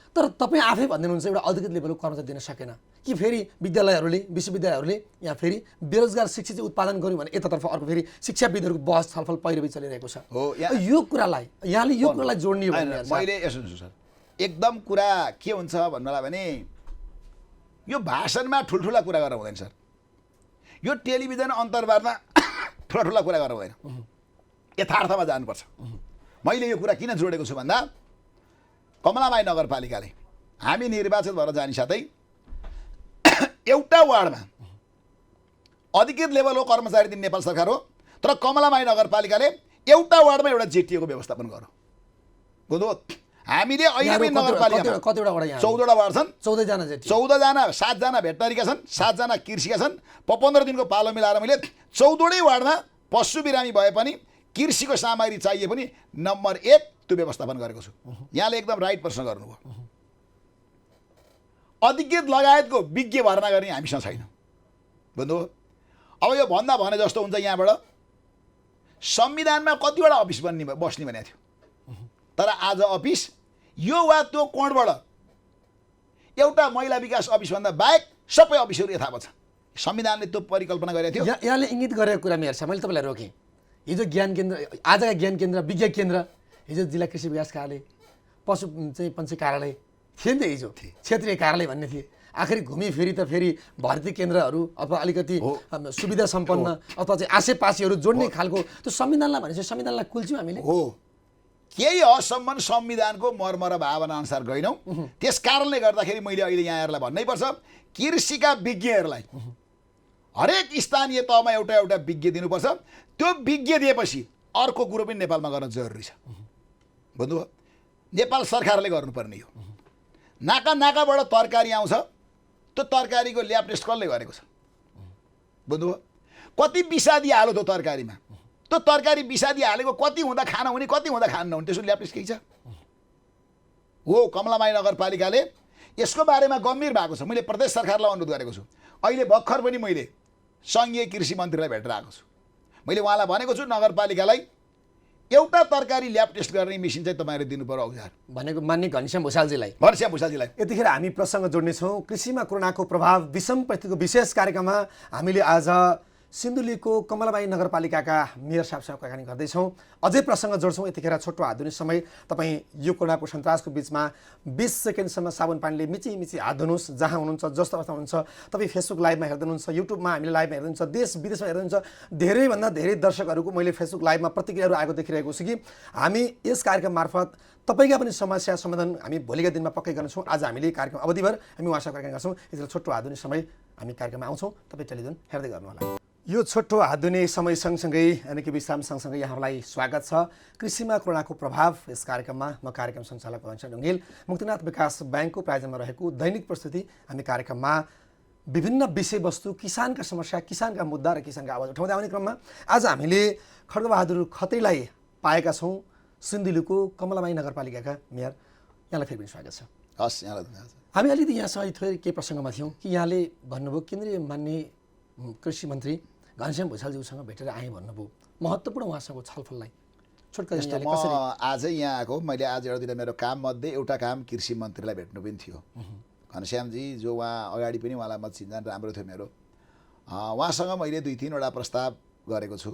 तर तपाईँ आफै भनिदिनुहुन्छ एउटा अधिकृत लेभलको कर्मचारी दिन सकेन कि फेरि विद्यालयहरूले विश्वविद्यालयहरूले यहाँ फेरि बेरोजगार शिक्षित चाहिँ उत्पादन गऱ्यौँ भने यतातर्फ अर्को फेरि शिक्षाविदहरूको बहस छलफल पहिरो चलिरहेको छ। यो कुरालाई यहाँले यो कुरालाई जोड्ने हो भने मैले यसो छु सर, एकदम कुरा के हुन्छ भन्नुलाई भने यो भाषणमा ठुल्ठुला कुरा गरेर हुँदैन सर, यो टेलिभिजन अन्तर्वार्ता ठुला कुरा गरेर हुँदैन, यथार्थमा जानुपर्छ। मैले यो कुरा किन जोडेको छु भन्दा कमलामाई नगरपालिकाले हामी निर्वाचित भएर जाने साथै एउटा वार्डमा अधिकृत लेभलको कर्मचारी दिने नेपाल सरकार हो, तर कमलामाई नगरपालिकाले एउटा वार्डमा एउटा जेटिएको व्यवस्थापन गर्यो। बुझ्नु? हामीले अहिले पनि नगरपालिकामा कतिवटा वार्ड यहाँ 14वटा वार्ड छन्, 14जना जेटी 14जना 7जना भेटनरीका छन्, 7जना कृषिका छन्। 15 दिनको पालो मिलाएर मैले 14वटै वार्डमा पशु बिरामी भए पनि कृषिको सामग्री चाहिए पनि नम्बर 1 त्यो व्यवस्थापन गरेको छु। यहाँले एकदम राइट प्रश्न गर्नुभयो। अधिकृत लगायतको विज्ञ भर्ना गर्ने हामीसँग छैन। बुझ्नु? अब यो भन्दा भने जस्तो हुन्छ यहाँबाट संविधानमा कतिवटा अफिस बस्ने भनेको थियो, तर आज अफिस यो वा त्यो कोणबाट एउटा महिला विकास अफिसभन्दा बाहेक सबै अफिसहरू यथावत छन्। संविधानले त्यो परिकल्पना गरेको थियो। यहाँले इङ्गित गरेको कुरा मेयर साहब मैले तपाईँलाई रोकेँ। हिजो ज्ञान केन्द्र, आजका ज्ञान केन्द्र विज्ञान केन्द्र, हिजो जिल्ला कृषि विकास कार्यालय, पशु चाहिँ पञ्चायत कार्यालय थिए नि त, हिजो क्षेत्रीय कार्यालय भन्ने थिए। आखिर घुमिफिरी त फेरि भर्ती केन्द्रहरू अथवा अलिकति सुविधा सम्पन्न अथवा चाहिँ आसेपासेहरू जोड्ने खालको त्यो संविधानलाई भनेपछि संविधानलाई कुल्च्यौँ हामीले हो। केही हदसम्म संविधानको मर्म र भावना अनुसार गएनौँ। त्यस कारणले गर्दाखेरि मैले अहिले यहाँहरूलाई भन्नै पर्छ, कृषिका विज्ञहरूलाई हरेक स्थानीय तहमा एउटा एउटा विज्ञ दिनुपर्छ। त्यो विज्ञ दिएपछि अर्को कुरो पनि नेपालमा गर्न जरुरी छ। बुझ्नुभयो? नेपाल सरकारले गर्नुपर्ने हो। नाका नाकाबाट तरकारी आउँछ, त्यो तरकारीको ल्याब टेस्ट कसले गरेको छ? बुझ्नुभयो? कति विषादी हाल्यो त्यो तरकारीमा, त्यो तरकारी विषादी हालेको कति हुँदा खान हुने कति हुँदा खान नहुने त्यसको ल्याब टेस्ट केही छ? हो, कमलामाई नगरपालिकाले यसको बारेमा गम्भीर भएको छ। मैले प्रदेश सरकारलाई अनुरोध गरेको छु। अहिले भर्खर पनि मैले सङ्घीय कृषि मन्त्रीलाई भेटेर आएको छु। मैले उहाँलाई भनेको छु नगरपालिकालाई एउटा तरकारी ल्याब टेस्ट गर्ने मेसिन चाहिँ तपाईँहरूले दिनु पर्यो औजार भनेको मान्य घनश्याम भुषालजीलाई। यतिखेर हामी प्रसङ्ग जोड्नेछौँ कृषिमा कोरोनाको प्रभाव विषम परिस्थितिको विशेष कार्यक्रममा हामीले आज सिन्धुलीको कमलामाई नगरपालिकाका मेयर साहबसँग कुराकानी गर्दैछौँ। अझै प्रसङ्ग जोड्छौँ। यतिखेर छोटो आधुनिक समय तपाईँ यो कोरोनाको सन्तासको बिचमा 20 सेकेन्डसम्म साबुन पानीले मिची मिची हात धुनुहोस्। जहाँ हुनुहुन्छ, जस्तो अवस्था हुनुहुन्छ, तपाईँ फेसबुक लाइभमा हेर्दै हुनुहुन्छ, युट्युबमा हामीले लाइभमा हेर्दै हुनुहुन्छ, देश विदेशमा हेर्दै हुनुहुन्छ। धेरैभन्दा धेरै दर्शकहरूको मैले फेसबुक लाइभमा प्रतिक्रियाहरू आएको देखिरहेको छु कि हामी यस कार्यक्रम मार्फत तपाईँका पनि समस्या समाधान हामी भोलिका दिनमा पक्कै गर्नेछौँ। आज हामीले कार्यक्रम अवधिभर हामी उहाँसँग कुराकानी गर्छौँ। यसरी छोटो आधुनिक समय हामी कार्यक्रममा आउँछौँ। तपाईँ टेलिभिजन हेर्दै गर्नुहोला। यो छोटो आधुनिक समय सँगसँगै यानि कि विश्राम सँगसँगै यहाँलाई स्वागत छ। कृषिमा कोरोनाको प्रभाव यस कार्यक्रममा म कार्यक्रम सञ्चालक घनश्याम ढुङ्गेल मुक्तिनाथ विकास ब्याङ्कको प्रायोजनमा रहेको दैनिक प्रस्तुति हामी कार्यक्रममा विभिन्न विषयवस्तु किसानका समस्या, किसानका मुद्दा र किसानका आवाज उठाउँदै आउने क्रममा आज हामीले खड्गबहादुर खत्रीलाई पाएका छौँ, सिन्धुलीको कमलामाई नगरपालिकाका मेयर। यहाँलाई फेरि पनि स्वागत छ। हस्, यहाँलाई धन्यवाद। हामी अलिकति यहाँसँग थोरै केही प्रसङ्गमा थियौँ कि यहाँले भन्नुभयो केन्द्रीय मान्य कृषि मन्त्री घनश्याम भुषालज्यूसँग भेटेर आएँ भन्नुभयो। महत्त्वपूर्ण उहाँसँग छलफललाई म आजै यहाँ आएको। मैले आज एउटा दिन मेरो काममध्ये एउटा काम कृषि मन्त्रीलाई भेट्नु पनि थियो। घनश्यामजी जो उहाँ अगाडि पनि उहाँलाई म चिन्जान राम्रो थियो मेरो। उहाँसँग मैले 2-3 वटा प्रस्ताव गरेको छु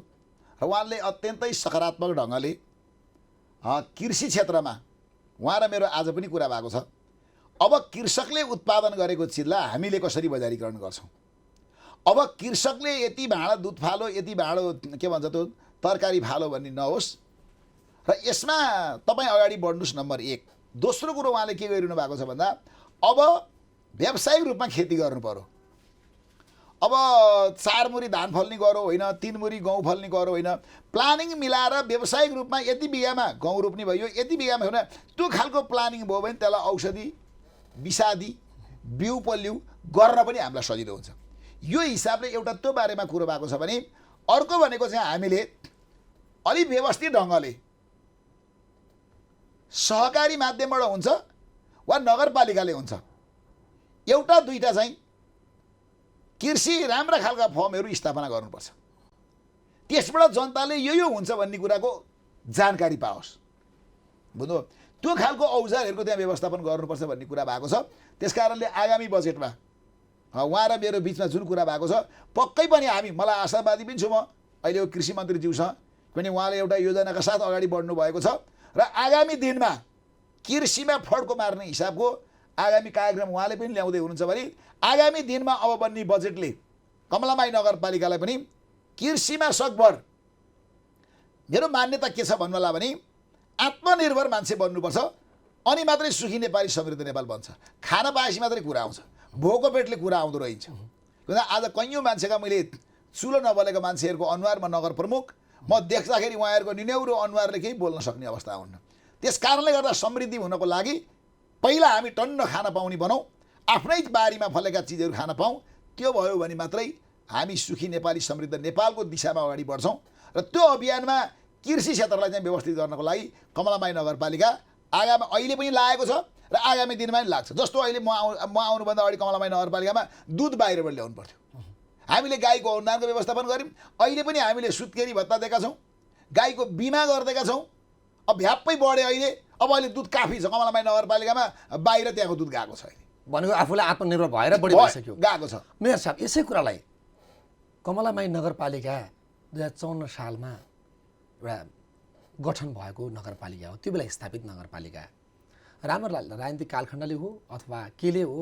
र उहाँले अत्यन्तै सकारात्मक ढङ्गले कृषि क्षेत्रमा उहाँ र मेरो आज पनि कुरा भएको छ। अब कृषकले उत्पादन गरेको चिजलाई हामीले कसरी बजारीकरण गर्छौँ, अब कृषकले यति भाँडा दुध फालो, यति भाँडो के भन्छ त्यो तरकारी फालो भन्ने नहोस् र यसमा तपाईँ अगाडि बढ्नुहोस्, नम्बर 1। दोस्रो कुरो उहाँले के गरिरहनु भएको छ भन्दा अब व्यावसायिक रूपमा खेती गर्नु पर्यो। अब 4 मुरी धान फल्ने गरौँ होइन, 3 मुरी गहुँ फल्ने गरौँ होइन, प्लानिङ मिलाएर व्यावसायिक रूपमा यति बिघामा गहुँ रोप्ने भयो, यति बिघामा होइन, त्यो खालको प्लानिङ भयो भने त्यसलाई औषधि विषादी बिउ पल्यु गर्न पनि हामीलाई सजिलो हुन्छ। यो हिसाबले एउटा त्यो बारेमा कुरो भएको छ भने अर्को भनेको चाहिँ हामीले अलि व्यवस्थित ढङ्गले सहकारी माध्यमबाट हुन्छ वा नगरपालिकाले हुन्छ, एउटा दुईटा चाहिँ कृषि राम्रा खालका फर्महरू स्थापना गर्नुपर्छ। त्यसबाट जनताले यो हुन्छ भन्ने कुराको जानकारी पाओस्। बुझ्नु, त्यो खालको औजारहरूको त्यहाँ व्यवस्थापन गर्नुपर्छ भन्ने कुरा भएको छ। त्यसकारणले आगामी बजेटमा उहाँ र मेरो बिचमा जुन कुरा भएको छ, पक्कै पनि मलाई आशावादी पनि छु म अहिले कृषि मन्त्रीज्यूसँग, किनभने उहाँले एउटा योजनाका साथ अगाडि बढ्नु भएको छ र आगामी दिनमा कृषिमा फड्को मार्ने हिसाबको आगामी कार्यक्रम उहाँले पनि ल्याउँदै हुनुहुन्छ भने आगामी दिनमा अब बन्ने बजेटले कमलामाई नगरपालिकालाई पनि कृषिमा सकभर मेरो मान्यता के छ भन्नुला भने आत्मनिर्भर मान्छे बन्नुपर्छ, अनि मात्रै सुखी नेपाली समृद्ध नेपाल बन्छ। खाना पाएपछि मात्रै कुरा आउँछ, भोको पेटले कुरा आउँदो रहेछ। किन आज कैयौँ मान्छेका मैले चुलो नबलेको मान्छेहरूको अनुहारमा नगर प्रमुख म देख्दाखेरि उहाँहरूको निनेउरो अनुहारले केही बोल्न सक्ने अवस्था हुन्न। त्यस कारणले गर्दा समृद्धि हुनको लागि पहिला हामी टन्न खान पाउने बनाऊ, आफ्नै बारीमा फलेका चिजहरू खान पाऊँ। त्यो भयो भने मात्रै हामी सुखी नेपाली समृद्ध नेपालको दिशामा अगाडि बढ्छौँ। र त्यो अभियानमा कृषि क्षेत्रलाई चाहिँ व्यवस्थित गर्नको लागि कमलामाई नगरपालिका अहिले पनि लागेको छ र आगामी दिनमा पनि लाग्छ। जस्तो अहिले म आउनुभन्दा अगाडि कमलामाई नगरपालिकामा दुध बाहिरबाट ल्याउनु पर्थ्यो, हामीले गाईको अनुदानको व्यवस्थापन गऱ्यौँ। अहिले पनि हामीले सुत्केरी भत्ता दिएका छौँ, गाईको बिमा गरिदिएका छौँ। अब भ्याप्पै बढ्यो अहिले दुध काफी छ कमलामाई नगरपालिकामा, बाहिर त्यहाँको दुध गएको छ। अहिले भनेको आफूलाई आत्मनिर्भर भएर बढी भइसक्यो, गएको छ। मेयर साहब, यसै कुरालाई कमलामाई नगरपालिका 2054 सालमा एउटा गठन भएको नगरपालिका हो, त्यो बेला स्थापित नगरपालिका। राम्रो राजनीतिक कालखण्डले हो अथवा केले हो,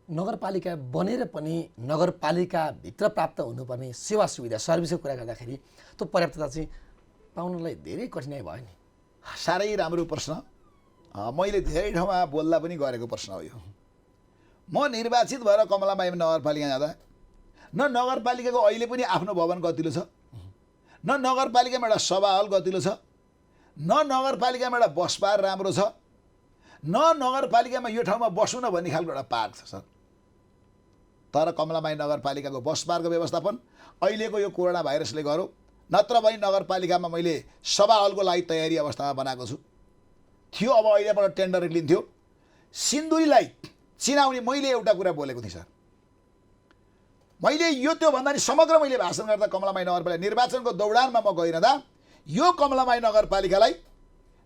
नगरपालिका बनेर पनि नगरपालिकाभित्र प्राप्त हुनुपर्ने सेवा सुविधा सर्भिसको कुरा गर्दाखेरि त्यो पर्याप्तता चाहिँ पाउनलाई धेरै कठिनाइ भयो नि। साह्रै राम्रो प्रश्न, मैले धेरै ठाउँमा बोल्दा पनि गरेको प्रश्न हो यो। म निर्वाचित भएर कमलामाई नगरपालिका जाँदा न नगरपालिकाको अहिले पनि आफ्नो भवन गतिलो छ, न नगरपालिकामा एउटा सभा हल गतिलो छ, न नगरपालिकामा एउटा बस पार्क राम्रो छ, न नगरपालिकामा यो ठाउँमा बसौँ न भन्ने खालको एउटा पार्क छ सर। तर कमलामाई नगरपालिकाको बस पार्कको व्यवस्थापन अहिलेको यो कोरोना भाइरसले गरौँ, नत्र भने नगरपालिकामा मैले सभा हलको लागि तयारी अवस्थामा बनाएको छु थियो। अब अहिलेबाट टेन्डर लिन्थ्यो। सिन्धुलीलाई चिनाउने मैले एउटा कुरा बोलेको थिएँ सर, मैले यो त्योभन्दा नि समग्र मैले भाषण गर्दा कमलामाई नगरपालिका निर्वाचनको दौडानमा म गइरहँदा यो कमलामाई नगरपालिकालाई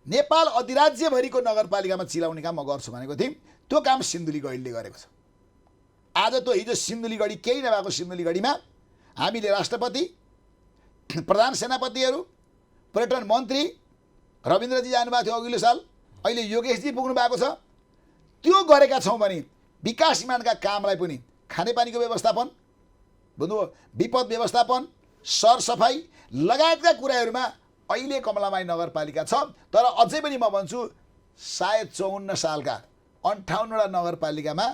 नेपाल अधिराज्यभरिको नगरपालिकामा चिलाउने काम म गर्छु भनेको थिएँ। त्यो काम सिन्धुली गढीले गरेको छ। आज त हिजो सिन्धुली गढी केही नभएको सिन्धुली गढीमा हामीले राष्ट्रपति, प्रधान सेनापतिहरू, पर्यटन मन्त्री रविन्द्रजी जानुभएको थियो अघिल्लो साल, अहिले योगेशजी पुग्नु भएको छ। त्यो गरेका छौँ भने विकास निर्माणका कामलाई पनि खानेपानीको व्यवस्थापन, बुझ्नुभयो, विपद व्यवस्थापन, सरसफाइ लगायतका कुराहरूमा अहिले कमलामाई नगरपालिका छ। तर अझै पनि म भन्छु सायद 54 सालका 58वटा नगरपालिकामा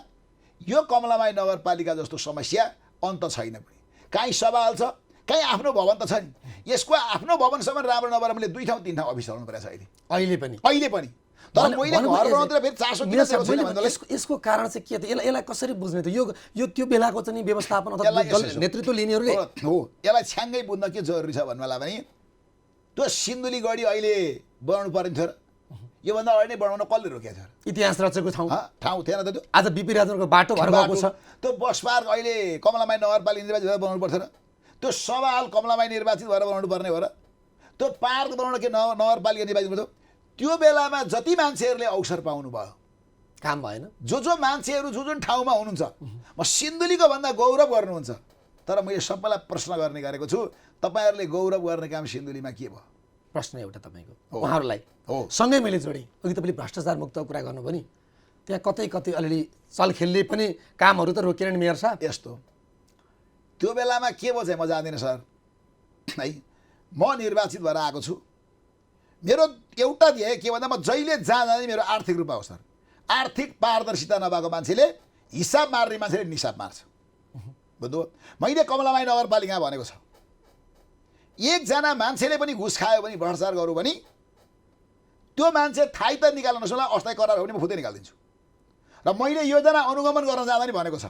यो कमलामाई नगरपालिका जस्तो समस्या अन्त छैन पनि। कहीँ सभा हल छ, कहीँ आफ्नो भवन त छ नि। यसको आफ्नो भवनसम्म राम्रो नभएर मैले 2 ठाउँ 3 ठाउँ अफिस चलाउनु परेको छ अहिले पनि। तर मैले घर बनाउँदा फेरि चासो किन छैन? यसको कारण चाहिँ के त? यसलाई कसरी बुझ्ने त? यो त्यो बेलाको चाहिँ व्यवस्थापन अथवा नेतृत्व लिनेहरूले हो, यसलाई छ्याङ्गै बुझ्न के जरुरी छ भन्नुला भने त्यो सिन्धुली गढी अहिले बनाउनु पर्ने थियो र योभन्दा अगाडि नै बनाउन कसले रोकेको थियो? इतिहास रचेको ठाउँ थिएन त त्यो। आज बिपी राजनको बाटो भएर गएको छ। त्यो बस पार्क अहिले कमलामाई नगरपालिका निर्वाचित भएर बनाउनु पर्थ्यो र? त्यो सभा हल कमलामाई निर्वाचित भएर बनाउनु पर्ने हो र? त्यो पार्क बनाउन के नगरपालिका निर्वाचित पर्थ्यो? त्यो बेलामा जति मान्छेहरूले अवसर पाउनु भयो काम भएन। जो मान्छेहरू जुन ठाउँमा हुनुहुन्छ, म सिन्धुलीको भन्दा गौरव गर्नुहुन्छ। तर मैले सबैलाई प्रश्न गर्ने गरेको छु, तपाईँहरूले गौरव गर्ने काम सिन्धुलीमा के भयो? प्रश्न एउटा तपाईँको उहाँहरूलाई हो। सँगै मैले जोडेँ, अघि तपाईँले भ्रष्टाचार मुक्त कुरा गर्नु पनि, त्यहाँ कतै कतै अलिअलि चलखेलले पनि कामहरू त रोकेन मेयर साहब। यस्तो त्यो बेलामा के भयो चाहिँ म जान्दिनँ सर है। म निर्वाचित भएर आएको छु, मेरो एउटा ध्येय के भन्दा म जहिले जहाँ जाँदै मेरो आर्थिक रूपमा हो सर। आर्थिक पारदर्शिता नभएको मान्छेले हिसाब मार्ने मान्छेले निसाब मार्छ। बुझ्नुभयो? मैले कमलामाई नगरपालिका भनेको छ, एकजना मान्छेले पनि घुस खायो भने, भ्रष्टाचार गर्यो भने त्यो मान्छे थाहै त निकाल्न नसक्ला, अस्थायी करार हो भने म फुत्दै निकालिदिन्छु। र मैले योजना अनुगमन गर्न जाँदा नि भनेको छ,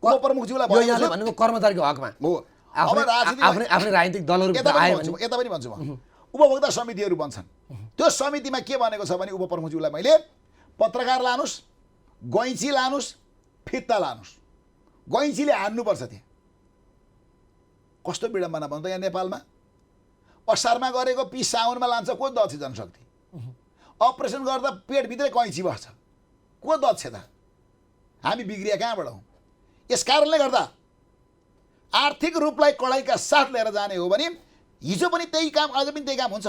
उपप्रमुखज्यूलाई यो यहाँले भनेको कर्मचारीको हकमा हो। अब आफ्नै राजनीतिक दलहरू आयो भने यता पनि भन्छु म, उपभोक्ता समितिहरू बन्छन्, त्यो समितिमा के भनेको छ भने उपप्रमुखज्यूलाई मैले पत्रकार लानुहोस्, गैँची लानुहोस्, फित्ता लानुहोस्, गैँचीले हान्नुपर्छ। त्यहाँ कस्तो विडम्बना भन्नु त, यहाँ नेपालमा असारमा गरेको पिस साउनमा लान्छ को दक्ष जनशक्ति, अपरेसन गर्दा पेटभित्रै कैँची बस्छ को दक्ष त? हामी बिग्रिया कहाँबाट हौँ? यस कारणले गर्दा आर्थिक रूपलाई कडाइका साथ लिएर जाने हो भने हिजो पनि त्यही काम, आज पनि त्यही काम हुन्छ।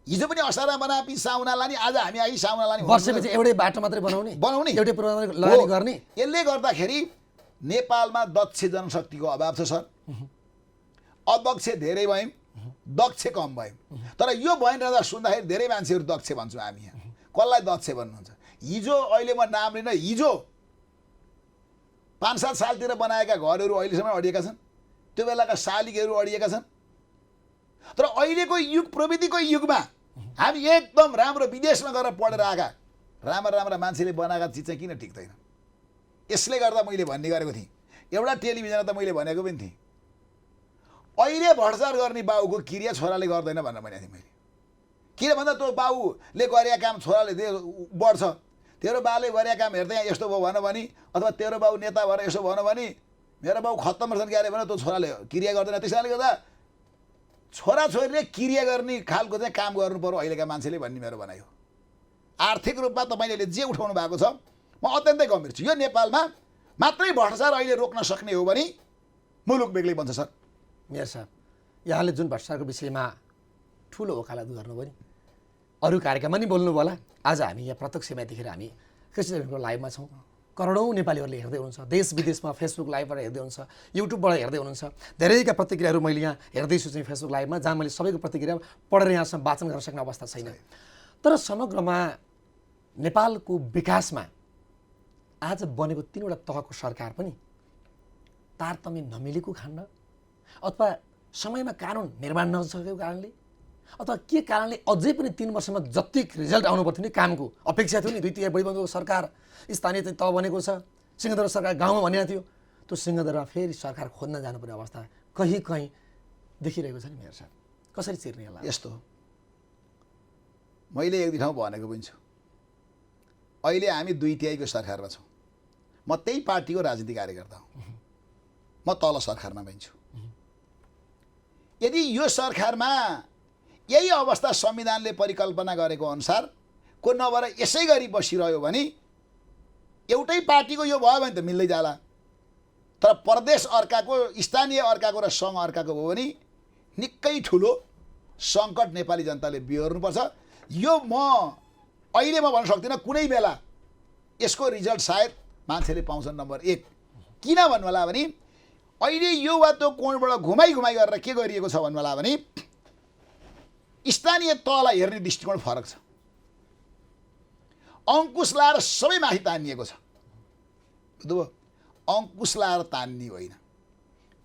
हिजो पनि असारमा बना पिस साउना लाने, आज हामी आई साउना लाने, वर्षपछि एउटै बाटो मात्रै बनाउने एउटै पूर्वाधार लगानी गर्ने। यसले गर्दाखेरि नेपालमा दक्ष जनशक्तिको अभाव छ सर। अदक्ष धेरै भयौँ, दक्ष कम भयौँ। तर यो भइरहँदा सुन्दाखेरि धेरै मान्छेहरू दक्ष भन्छौँ हामी यहाँ। कसलाई दक्ष भन्नुहुन्छ? हिजो अहिले म नाम लिन, हिजो 5-7 सालतिर बनाएका घरहरू अहिलेसम्म अडिएका छन्, त्यो बेलाका शालिगहरू अडिएका छन्। तर अहिलेको युग, प्रविधिको युगमा हामी एकदम राम्रो विदेशमा गएर पढेर आएका राम्रा मान्छेले बनाएका चिज चाहिँ किन टिक्दैन? यसले गर्दा मैले भन्ने गरेको थिएँ, एउटा टेलिभिजनमा त मैले भनेको पनि थिएँ, अहिले भ्रष्टाचार गर्ने बाउको क्रिया छोराले गर्दैन भनेर भनेको थिएँ मैले। किन भन्दा त्यो बाउले गरेका काम छोराले बढ्छ, तेरो बाउले गरेका काम हेर्दै यस्तो भयो भन भने, अथवा तेरो बाउ नेता भएर यसो भन भने मेरो बाउ खत्तम रहेछन् क्यारे भने त्यो छोराले क्रिया गर्दैन। त्यस कारणले गर्दा छोराछोरीले क्रिया गर्ने खालको चाहिँ काम गर्नु पर्यो अहिलेका मान्छेले भन्ने मेरो भनाइ हो। आर्थिक रूपमा तपाईँले जे उठाउनु भएको छ म अत्यन्तै गम्भीर छु। यो नेपालमा मात्रै भ्रष्टाचार अहिले रोक्न सक्ने हो भने मुलुक बेग्लै बन्छ सर। मेयर साहब, यहाँले जुन भ्रष्टाचारको विषयमा ठुलो वकालत गर्नुभयो नि, अरू कार्यक्रममा नि बोल्नु होला। आज हामी यहाँ प्रत्यक्षमा देखेर हामी कृषि टेलिभिजनको लाइभमा छौँ, करोडौँ नेपालीहरूले हेर्दै हुनुहुन्छ, देश विदेशमा फेसबुक लाइभबाट हेर्दै हुनुहुन्छ, युट्युबबाट हेर्दै हुनुहुन्छ। धेरैका प्रतिक्रियाहरू मैले यहाँ हेर्दैछु चाहिँ फेसबुक लाइभमा, जहाँ मैले सबैको प्रतिक्रिया पढेर यहाँसम्म वाचन गर्न सक्ने अवस्था छैन। तर समग्रमा नेपालको विकासमा आज बनेको 3वटा तहको सरकार पनि तारतम्य नमिलेको खण्ड, अथवा समयमा कानुन निर्माण नसकेको कारणले, अथवा के कारणले अझै पनि 3 वर्षमा जति रिजल्ट आउनु पर्थ्यो नि, कामको अपेक्षा थियो नि, 2 बढी बनेको सरकार स्थानीय चाहिँ तह बनेको छ, सिंहदरबार सरकार गाउँमा भनेको थियो, त्यो सिंहदरबारमा फेरि सरकार खोज्न जानुपर्ने अवस्था कहीँ देखिरहेको छ नि मेयर साहब। कसरी चिर्ने होला? यस्तो मैले एक ठाउँ भनेको पनि छु, अहिले हामी 2/3 को सरकारमा छौँ। म त्यही पार्टीको राजनीतिक कार्यकर्ता हुँ, म तल सरकारमा पनि छु। यदि यो सरकारमा यही अवस्था संविधानले परिकल्पना गरेको अनुसार को नभएर यसै गरी बसिरह्यो भने एउटै पार्टीको यो भयो भने त मिल्दै जाला। तर प्रदेश अर्काको, स्थानीय अर्काको र सङ्घ अर्काको भयो भने निकै ठुलो सङ्कट नेपाली जनताले बिहोर्नुपर्छ। यो अहिले म भन्न सक्दिनँ, कुनै बेला यसको रिजल्ट सायद मान्छेले पाउँछन् नम्बर 1। किन भन्नु होला भने अहिले यो वा त्यो कोणबाट घुमाइ गरेर के गरिएको छ भन्नु होला भने स्थानीय तहलाई हेर्ने दृष्टिकोण फरक छ। अङ्कुश लाएर सबै माथि तानिएको छ, बुझ्नुभयो? अङ्कुश लाएर तान्ने होइन।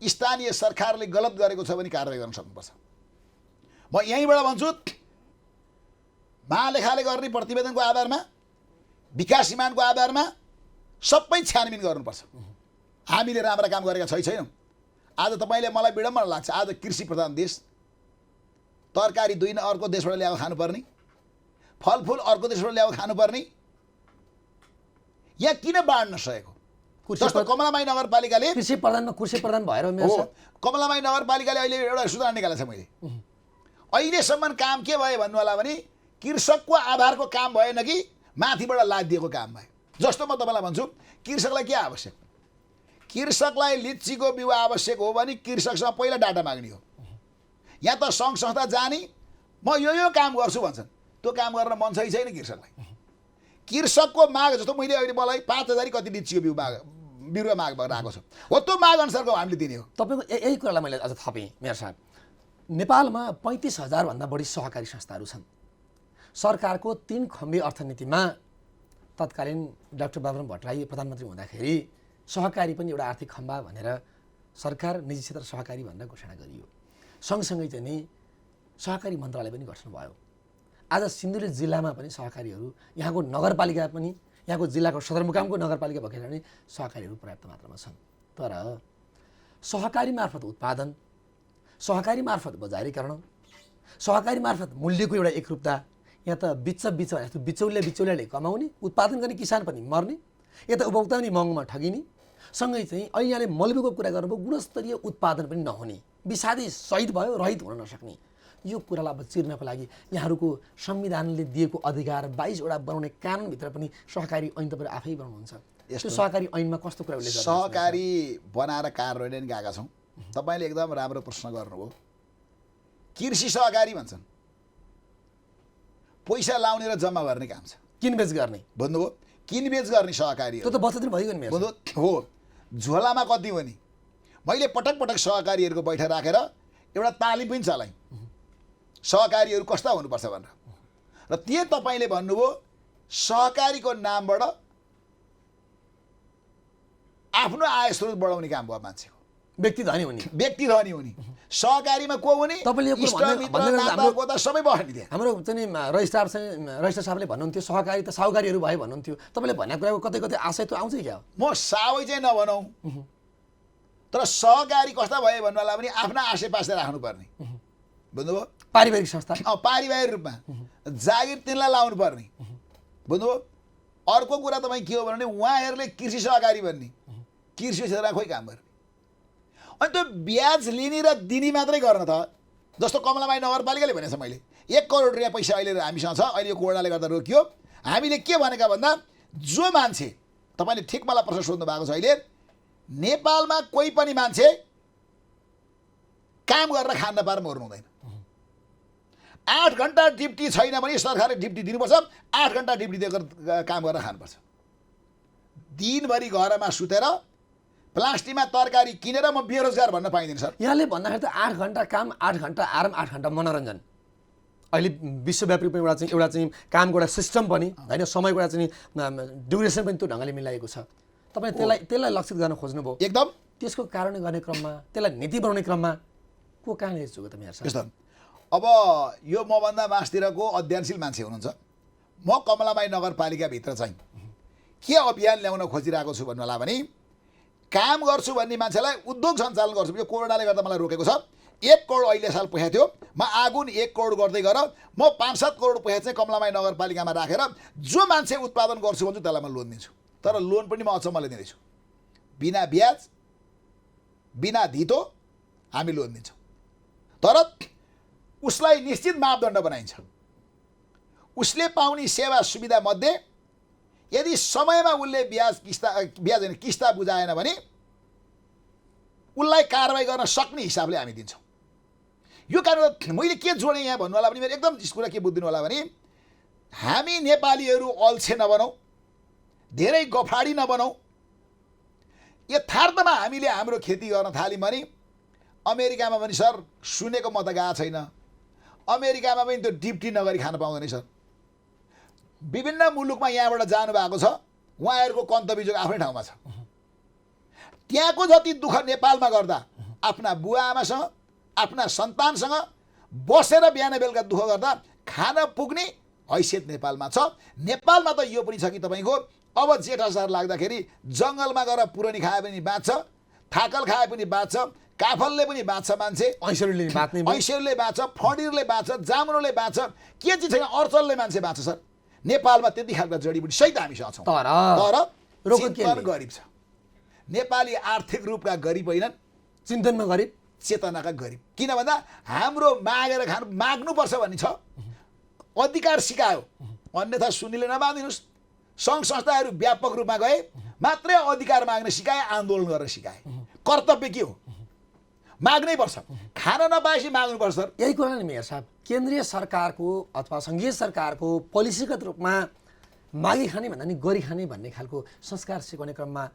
स्थानीय सरकारले गलत गरेको छ भने कारवाही गर्न सक्नुपर्छ। म यहीँबाट भन्छु, महालेखाले गर्ने प्रतिवेदनको आधारमा, विकास निर्माणको आधारमा सबै छानबिन गर्नुपर्छ। हामीले राम्रा काम गरेका छैनौँ। आज तपाईँले, मलाई विडम्बना लाग्छ, आज कृषि प्रधान देश, तरकारी दुई अर्को देशबाट ल्याएर खानुपर्ने, फलफुल अर्को देशबाट ल्याएर खानुपर्ने, यहाँ किन बाँड्न सकेको? जस्तो कमलामाई नगरपालिकाले कृषि प्रधान भएर कमलामाई नगरपालिकाले अहिले एउटा सुधार निकालेको छ। मैले अहिलेसम्म काम के भयो भन्नु होला भने कृषकको आधारको काम भएन कि माथिबाट लादिएको काम भयो। जस्तो म तपाईँलाई भन्छु, कृषकलाई के आवश्यक? कृषकलाई लिचीको बिउ आवश्यक हो भने कृषकसँग पहिला डाटा माग्ने हो। यहाँ त सङ्घ संस्था जाने, म यो काम गर्छु भन्छन्, त्यो काम गर्न मन छैन कृषकलाई। कृषकको माग जस्तो मैले अहिले मलाई 5000 कति लिचीको बिरुवा माग भएर आएको छ, हो त्यो माग अनुसारको हामीले दिने हो। तपाईँको यही कुरालाई मैले अझ थपेँ मेयर साहब। नेपालमा 35,000 भन्दा बढी सहकारी संस्थाहरू छन्। सरकारको 3 खम्बे अर्थनीतिमा तत्कालीन डाक्टर बाबुराम भट्टराई प्रधानमन्त्री हुँदाखेरि सहकारी पनि एउटा आर्थिक खम्बा भनेर सरकार निजी क्षेत्र सहकारी भनेर घोषणा गरियो। सँगसँगै चाहिँ नि सहकारी मन्त्रालय पनि गठन भयो। आज सिन्धुली जिल्लामा पनि सहकारीहरू, यहाँको नगरपालिका पनि, यहाँको जिल्लाको सदरमुकामको नगरपालिका भएका पनि सहकारीहरू पर्याप्त मात्रामा छन्। तर सहकारी मार्फत उत्पादन, सहकारी मार्फत बजारीकरण, सहकारी मार्फत मूल्यको एउटा एकरूपता, यहाँ त बिचौलियाले कमाउने, उत्पादन गर्ने किसान पनि मर्ने, यता उपभोक्ता पनि महँगोमा ठगिने, सँगै चाहिँ अहिले यहाँले मलबीको कुरा गर्नुभयो, गुणस्तरीय उत्पादन पनि नहुने, विषादी सहित भयो, रहित हुन नसक्ने। यो कुरालाई अब चिर्नको लागि यहाँहरूको संविधानले दिएको अधिकार 22 वटा बनाउने कानुनभित्र पनि सहकारी ऐन तपाईँ आफै बनाउनुहुन्छ। त्यो सहकारी ऐनमा कस्तो कुरा उल्लेख गर्नुहुन्छ? सहकारी बनाएर कार्यान्वयन गएका छौँ। तपाईँले एकदम राम्रो प्रश्न गर्नुभयो। कृषि सहकारी भन्छन्, पैसा लाउने र जम्मा गर्ने काम छ, किनबेच गर्ने भन्नुभयो। किनबेच गर्ने सहकारी त्यो त बचत भइगयो नि हो। झोलामा कति हो नि? मैले पटक पटक सहकारीहरूको बैठक राखेर एउटा तालिम पनि चलाएँ, सहकारीहरू कस्ता हुनुपर्छ भनेर। र त्यो तपाईँले भन्नुभयो सहकारीको नामबाट आफ्नो आय स्रोत बढाउने काम भयो मान्छेको। व्यक्ति धनी हुने, व्यक्ति धनी हुने। सहकारीमा को हुने? सबै बढ्ने थियो। हाम्रो चाहिँ रजिस्ट्रार साहबले भन्नुहुन्थ्यो सहकारी त साहुकारीहरू भयो भन्नुहुन्थ्यो। तपाईँले भनेको कुराको कतै कतै आशय त आउँछ क्या? म सावै चाहिँ नभनौँ, तर सहकारी कस्ता भयो भन्नुलाई पनि आफ्ना आसेपासे राख्नुपर्ने, बुझ्नुभयो? पारिवारिक संस्था, पारिवारिक रूपमा जागिर तिनलाई लाउनु पर्ने, बुझ्नुभयो? अर्को कुरा तपाईँ के हो भने उहाँहरूले कृषि सहकारी भन्ने, कृषि क्षेत्रमा खोइ काम गर्ने, अनि त्यो ब्याज लिने र दिने मात्रै गर्न त। जस्तो कमलामाई नगरपालिकाले भनेछ, मैले 1 करोड रुपियाँ पैसा अहिले हामीसँग छ, अहिले यो कोरोनाले गर्दा रोकियो। हामीले के भनेका भन्दा जो मान्छे, तपाईँले ठिक मलाई प्रश्न सोध्नु भएको छ, अहिले नेपालमा कोही पनि मान्छे काम गरेर खान नपाएर मर्नु हुँदैन। 8 घन्टा ड्युटी छैन भने सरकारले ड्युटी दिनुपर्छ, 8 घन्टा ड्युटी दिएर काम गरेर खानुपर्छ। दिनभरि घरमा सुतेर प्लास्टिकमा तरकारी किनेर म बेरोजगार भन्न पाइँदैन सर। यहाँले भन्दाखेरि त 8 घन्टा काम, 8 घन्टा आराम, 8 घन्टा मनोरञ्जन, अहिले विश्वव्यापी रूपमा एउटा चाहिँ कामको एउटा सिस्टम पनि होइन, समयको एउटा चाहिँ ड्युरेसन पनि त्यो ढङ्गले मिलाएको छ। तपाईँ त्यसलाई लक्षित गर्न खोज्नुभयो एकदम। त्यसको कारण गर्ने क्रममा, त्यसलाई नीति बनाउने क्रममा को कहाँनिर चुक्यो त मेरो? यस्तो अब यो मभन्दा मासतिरको अध्ययनशील मान्छे हुनुहुन्छ। म कमलामाई नगरपालिकाभित्र चाहिँ के अभियान ल्याउन खोजिरहेको छु भन्नु होला भने, काम गर्छु भन्ने मान्छेलाई उद्योग सञ्चालन गर्छु। यो कोरोनाले गर्दा मलाई रोकेको छ। 1 करोड अहिले साल पैसा थियो, म आगुन 1 करोड गर्दै गर म 5-7 करोड पैसा चाहिँ कमलामाई नगरपालिकामा राखेर जो मान्छे उत्पादन गर्छु भन्छु त्यसलाई म लोन दिन्छु। तर लोन पनि म अचम्मले दिँदैछु, बिना ब्याज बिना धितो हामी लोन दिन्छौँ। तर उसलाई निश्चित मापदण्ड बनाइन्छ। उसले पाउने सेवा सुविधा मध्ये यदि समयमा उसले ब्याज किस्ता बुझाएन भने उसलाई कारवाही गर्न सक्ने हिसाबले हामी दिन्छौँ। यो कारण मैले के जोडेँ यहाँ भन्नु होला भने, मेरो एकदम कुरा के बुझिदिनु होला भने, हामी नेपालीहरू अल्छे नबनौँ, धेरै गफाडी नबनौँ। यथार्थमा हामीले हाम्रो खेती गर्न थाल्यौँ भने अमेरिकामा पनि सर सुनेको म त गएको छैन, अमेरिकामा पनि त्यो ड्युटी नगरी खान पाउँदैन सर। विभिन्न मुलुकमा यहाँबाट जानुभएको छ, उहाँहरूको कन्तबिजोग आफ्नै ठाउँमा छ। त्यहाँको जति दुःख नेपालमा गर्दा आफ्ना बुवा आमासँग आफ्ना सन्तानसँग बसेर बिहान बेलुका दुःख गर्दा खान पुग्ने हैसियत नेपालमा छ। नेपालमा त यो पनि छ कि तपाईँको अब जेठ असार लाग्दाखेरि जङ्गलमा गएर पुरनी खाए पनि बाँच्छ, थाकल खाए पनि बाँच्छ, काफलले पनि बाँच्छ, मान्छे ऐसेलले बाँच्छ, फणिरले बाँच्छ, जामुनले बाँच्छ, के चाहिँ छैन अर्चलले मान्छे बाँच्छ सर। नेपालमा त्यति खालका जडीबुटी सहित हामीसँग छौँ। तर गरिब छ। नेपाली आर्थिक रूपका गरिब होइनन्, चिन्तनमा गरिब, चेतनाका गरिब। किन भन्दा हाम्रो मागेर खानु माग्नुपर्छ भन्ने छ, अधिकार सिकायो। अन्यथा सुनिले नमानिदिनुहोस्। सङ्घ संस्थाहरू व्यापक रूपमा गए, मात्रै अधिकार माग्न सिकाए, आन्दोलन गर्न सिकाए। कर्तव्य के हो? माग्नै पर्छ, खान नपाएपछि माग्नुपर्छ सर। यही कुरा नि मेयर साहब, केन्द्रीय सरकारको अथवा सङ्घीय सरकारको पोलिसीगत रूपमा मागी खाने भन्दा नि गरी खाने भन्ने खालको संस्कार सिकाउने क्रममा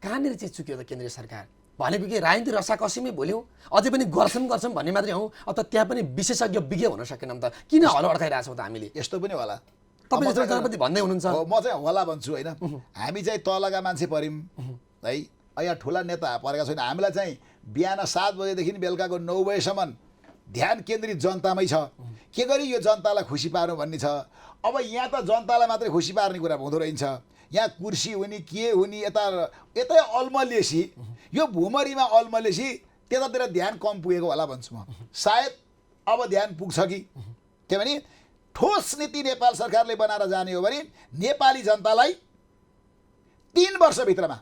कहाँनिर चाहिँ चुक्यो त केन्द्रीय सरकार? भनेको कि राजनीति रसाकसीमै भोल्यौँ, अझै पनि गर्छौँ भन्ने मात्रै हौँ, अब त त्यहाँ पनि विशेषज्ञ विज्ञ हुन सकेनौँ त? किन हलो अड्काइरहेछौँ त हामीले? यस्तो पनि होला, तपाईँ जस्तो जनप्रति भन्दै हुनुहुन्छ। म चाहिँ होला भन्छु होइन। हामी चाहिँ तलका मान्छे पऱ्यौँ है, यहाँ ठुला नेता परेका छैन। हामीलाई चाहिँ बिहान 7 बजेदेखि बेलुकाको 9 बजेसम्म ध्यान केन्द्रित जनतामै छ। के गरी यो जनतालाई खुसी पार्नु भन्ने छ। अब यहाँ त जनतालाई मात्रै खुसी पार्ने कुरा हुँदो रहेछ। यहाँ कुर्सी हुने के हुने यतै अल्मलिएसी, यो भुमरीमा अल्मलिएसी त्यतातिर ध्यान कम पुगेको होला भन्छु म। सायद अब ध्यान पुग्छ कि किनभने ठोस नीति नेपाल सरकारले बनाएर जाने हो भने नेपाली जनतालाई 3 वर्षभित्रमा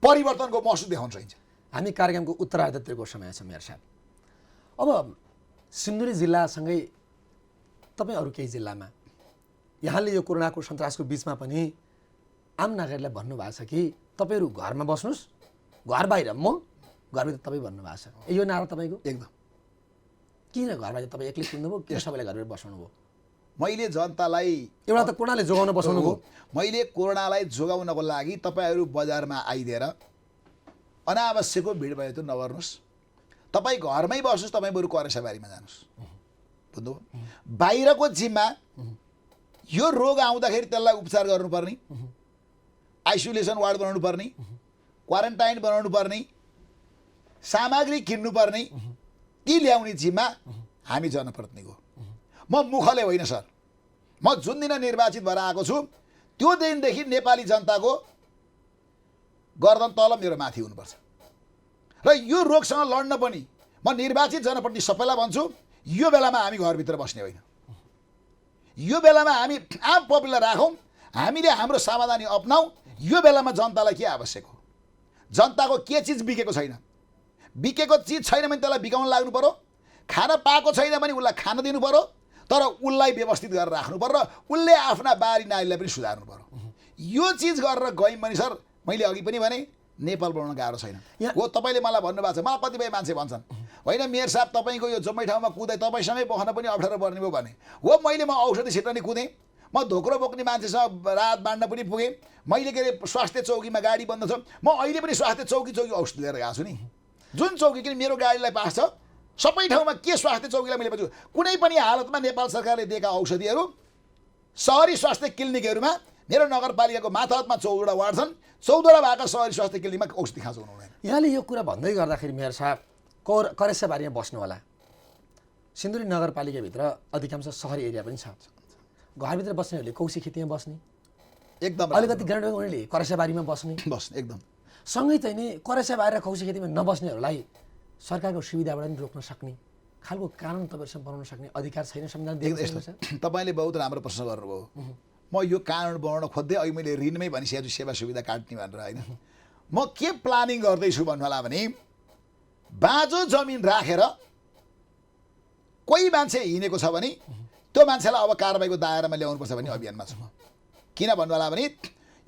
परिवर्तनको महसुस देखाउन सकिन्छ। हामी कार्यक्रमको उत्तरार्धतिरको समय छ मेयर साहब। अब सिन्धुली जिल्लासँगै तपाईँ अरू केही जिल्लामा यहाँले यो कोरोनाको सन्तासको बिचमा पनि आम नागरिकलाई भन्नुभएको छ कि तपाईँहरू घरमा बस्नुहोस्, घर बाहिर म, घरभित्र तपाईँ भन्नुभएको छ। यो नारा तपाईँको एकदम किन घर बाहिर तपाईँ एक्लै सुन्नुभयो, किन सबैलाई घरभित्र बसाउनु भयो? मैले जनतालाई एउटा त कोरोनाले जोगाउन बसाउनु भयो। मैले कोरोनालाई जोगाउनको लागि तपाईँहरू बजारमा आइदिएर अनावश्यक भिड भयो त नगर्नुहोस्। तपाईँ घरमै बस्नुहोस्, तपाईँ बरु करेसाबारीमा जानुहोस्। बुझ्नुभयो? बाहिरको जिम्मा यो रोग आउँदाखेरि त्यसलाई उपचार गर्नुपर्ने, आइसोलेसन वार्ड बनाउनु पर्ने, क्वारेन्टाइन बनाउनु पर्ने, सामग्री किन्नुपर्ने, ती ल्याउने जिम्मा हामी जनप्रतिनिधिको। म मुखले होइन सर, म जुन दिन निर्वाचित भएर आएको छु त्यो दिनदेखि नेपाली जनताको गर्दन तल मेरो माथि हुनुपर्छ र यो रोगसँग लड्न पनि म निर्वाचित जनप्रतिनिधि सबैलाई भन्छु, यो बेलामा हामी घरभित्र बस्ने होइन। यो बेलामा हामी आम पपुलर राखौँ, हामीले हाम्रो सावधानी अपनाऊ। यो बेलामा जनतालाई के आवश्यक हो, जनताको के चिज बिकेको छैन, बिकेको चिज छैन भने त्यसलाई बिकाउन लाग्नु पर्यो, खान पाएको छैन भने उसलाई खान दिनु पर्यो, तर उसलाई व्यवस्थित गरेर राख्नु पर्यो र उसले आफ्ना बारी नालीलाई पनि सुधार्नु पर्यो। यो चिज गरेर गयौँ भने सर, मैले अघि पनि भने नेपाल बनाउन गाह्रो छैन। हो तपाईँले मलाई भन्नुभएको छ, मलाई कतिपय मान्छे भन्छन् होइन मेयर साहब तपाईँको यो जम्मै ठाउँमा कुदै तपाईँसँगै बस्न पनि अप्ठ्यारो पर्ने भयो भने, हो मैले म औषधि छिट्न नि कुदेँ, म धोक्रो बोक्ने मान्छेसँग राहत बाँड्न पनि पुगेँ, मैले के अरे स्वास्थ्य चौकीमा गाडी बन्द छ, म अहिले पनि स्वास्थ्य चौकी औषधि लिएर गएको छु नि। जुन चौकी किन मेरो गाडीलाई पास छ, सबै ठाउँमा के स्वास्थ्य चौकीलाई मैले भन्छु, कुनै पनि हालतमा नेपाल सरकारले दिएका औषधिहरू सहरी स्वास्थ्य क्लिनिकहरूमा मेरो नगरपालिकाको माथामा 14वटा वार्ड छन्, 14वटा भएका सहरी स्वास्थ्य क्लिनिकमा औषधि खाँचो हुनुहुँदैन। यहाँले यो कुरा भन्दै गर्दाखेरि मेयर साहब करेसाबारीमा बस्नु होला। सिन्धुली नगरपालिकाभित्र अधिकांश सहरी एरिया पनि छ। घरभित्र बस्नेहरूले कौशी खेतीमा बस्ने, एकदम अलिकति ग्राउन्ड उनीहरूले करेसाबारीमा बस्ने एकदम सँगै चाहिँ नि करेसाबारी र कौशी खेतीमा नबस्नेहरूलाई सरकारको सुविधाबाट पनि रोक्न सक्ने खालको कानुन तपाईँहरूसँग बनाउन सक्ने अधिकार छैन संविधान दिएको छ। तपाईँले बहुत राम्रो प्रश्न गर्नुभयो। म यो कानुन बनाउन खोज्दै अहिले मैले ऋणमै भनिसकेको छु सेवा सुविधा काट्ने भनेर होइन। म के प्लानिङ गर्दैछु भन्नु होला भने, बाँझो जमिन राखेर कोही मान्छे हिँडेको छ भने त्यो मान्छेलाई अब कारबाहीको दायरामा ल्याउनुपर्छ भन्ने अभियानमा छु म। किन भन्नु होला भने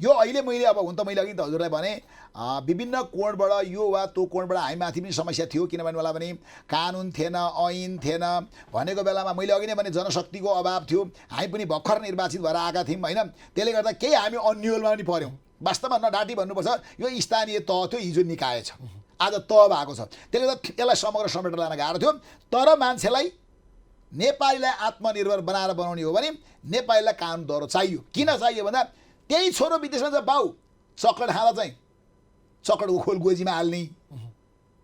यो अहिले मैले अब हुन त मैले अघि त हजुरलाई भने विभिन्न कोणबाट यो वा त्यो कोणबाट हामी माथि पनि समस्या थियो। किन भन्नु होला भने कानुन थिएन, ऐन थिएन भनेको बेलामा मैले अघि नै भने जनशक्तिको अभाव थियो, हामी पनि भर्खर निर्वाचित भएर आएका थियौँ होइन। त्यसले गर्दा केही हामी अन्यलमा पनि पऱ्यौँ। वास्तवमा नडाँटी भन्नुपर्छ, यो स्थानीय तह थियो, हिजो निकाय छ, आज तह भएको छ। त्यसले गर्दा यसलाई समग्र समेटेर लान गाह्रो थियो। तर मान्छेलाई नेपालीलाई आत्मनिर्भर बनाउने हो भने नेपालीलाई कानुन दह्रो चाहियो। किन चाहियो भन्दा त्यही छोरो विदेशमा चाहिँ बाउ चक्लेट खाँदा चाहिँ चक्लेटको खोल गोजीमा हाल्ने,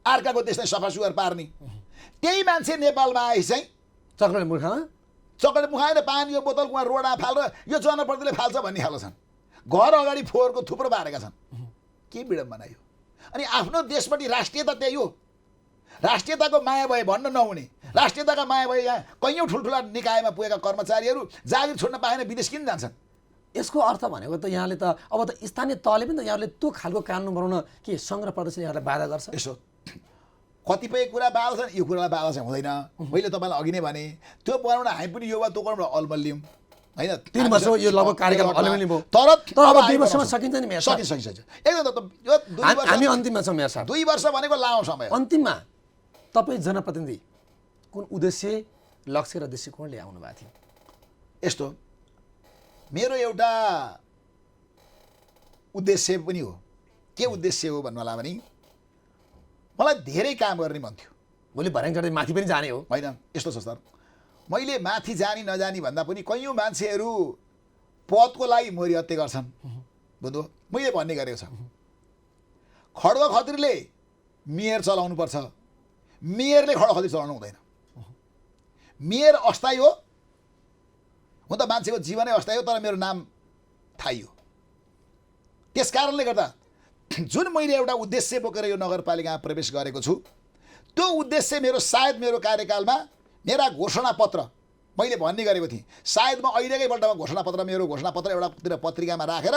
अर्काको त्यसलाई सफा सुग्घर पार्ने, त्यही मान्छे नेपालमा आएपछि चाहिँ चक्लेट मुखाएर पानीको बोतल उहाँ रोडमा फालेर यो जनप्रतिले फाल्छ भन्ने खालको छन्। घर अगाडि फोहोरको थुप्रो बारेका छन्। के विडम्बना यो। अनि आफ्नो देशपट्टि राष्ट्रियता त्यही हो। राष्ट्रियताको माया भए भन्न नहुने, राष्ट्रियताका माया भए यहाँ कैयौँ ठुल्ठुला निकायमा पुगेका कर्मचारीहरू जागिर छोड्न पाएन विदेश किन जान्छन्? यसको अर्थ भनेको त यहाँले त अब त स्थानीय तहले पनि त यहाँले त्यो खालको कानुन बनाउन के सङ्घ र प्रदेशले यहाँलाई बाधा गर्छ? यसो कतिपय कुरा बाधा छन्, यो कुरालाई बाधा चाहिँ हुँदैन। मैले तपाईँलाई अघि नै भने त्यो बनाउन हामी पनि यो वा त्यो कुराबाट अलमल्यौँ होइन। 3 वर्ष यो लगभग कार्यक्रम अलमल्यौँ भयो। तर अब 2 वर्षमा सकिन्छ नि मेयर साहब? सकिन्छ एकदम। यो 2 वर्ष हामी अन्तिममा छौँ मेयर साहब। 2 वर्ष भनेको लामो समय। अन्तिममा तपाईँ जनप्रतिनिधि कुन उद्देश्य, लक्ष्य र दृष्टिकोणले आउनु भएको थियो? यस्तो मेरो एउटा उद्देश्य पनि हो। के उद्देश्य हो भन्नु होला भने मलाई धेरै काम गर्ने मन थियो। भोलि भर्याङ चढ्दै माथि पनि जाने हो होइन। यस्तो छ सर, मैले माथि जानी नजानी भन्दा पनि कैयौँ मान्छेहरू पदको लागि मोरी हत्या गर्छन् बुझ्नुभयो मैले भन्ने गरेको छ खड्ग खत्रीले मेयर चलाउनुपर्छ मेयरले खड्ग खत्री चलाउनु हुँदैन मेयर अस्थायी हो हुन त मान्छेको जीवनै अस्थायी हो तर मेरो नाम थाहै हो त्यस कारणले गर्दा जुन मैले एउटा उद्देश्य बोकेर यो नगरपालिकामा प्रवेश गरेको छु त्यो उद्देश्य मेरो सायद मेरो कार्यकालमा मेरा घोषणापत्र मैले भन्ने गरेको थिएँ सायद म अहिलेकै पल्टमा घोषणापत्र मेरो घोषणापत्र एउटातिर पत्रिकामा राखेर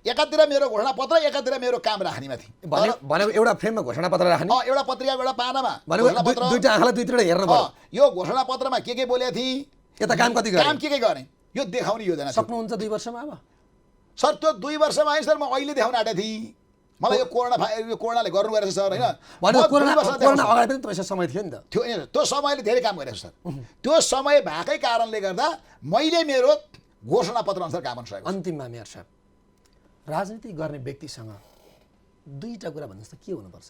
एकातिर मेरो घोषणापत्र एकातिर मेरो काम राख्नेमा थिएँ भनेको एउटा फ्रेममा घोषणापत्र राख्ने एउटा पत्रिकाको एउटा पानामा भनेको दुईटा आँखालाई दुईतिर हेर्नु पर्यो यो घोषणापत्रमा के बोलेको थिएँ यता काम कति काम के गर्ने यो देखाउने योजना सक्नुहुन्छ 2 वर्षमा अब सर त्यो 2 वर्षमा है सर म अहिले देखाउन आँटेको थिएँ मलाई यो कोरोनाले गर्नु गरेछ सर होइन कोरोना अगाडि पनि तपाईँसँग समय थियो नि त थियो त्यो समयले धेरै काम गरेको सर त्यो समय भएकै कारणले गर्दा मैले मेरो घोषणापत्र अनुसार काम गर्न सकेको अन्तिममा मेयर साहब राजनीति गर्ने व्यक्तिसँग 2टा कुरा भन्नुहोस् त के हुनुपर्छ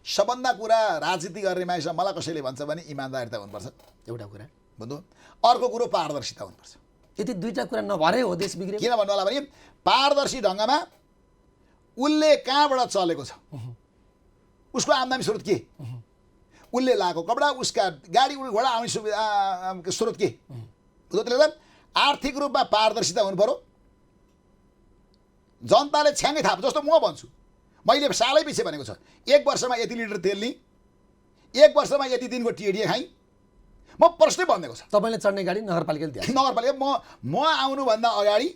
सबभन्दा कुरा राजनीति गर्ने मानिसमा मलाई कसैले भन्छ भने इमान्दारिता हुनुपर्छ एउटा कुरा बुझ्नु अर्को कुरो पारदर्शिता हुनुपर्छ यदि 2टा कुरा नभरे हो देश बिग्रियो किन भन्नु होला भने पारदर्शी ढङ्गमा उसले कहाँबाट चलेको छ उसको आम्दानी स्रोत के उसले लगाएको कपडा उसका गाडी घोडा आउने सुविधा स्रोत के त्यसले गर्दा आर्थिक रूपमा पारदर्शिता हुनु पर्यो जनताले छ्याङ्गै थाहा जस्तो म भन्छु मैले सालै पछि भनेको छ 1 वर्षमा यति लिटर तेल लिएँ 1 वर्षमा यति दिनको टिएडिए खाएँ म प्रश्नै भन्देको छ तपाईँले चढ्ने गाडी नगरपालिकाले दिन्छ नगरपालिका म आउनुभन्दा अगाडि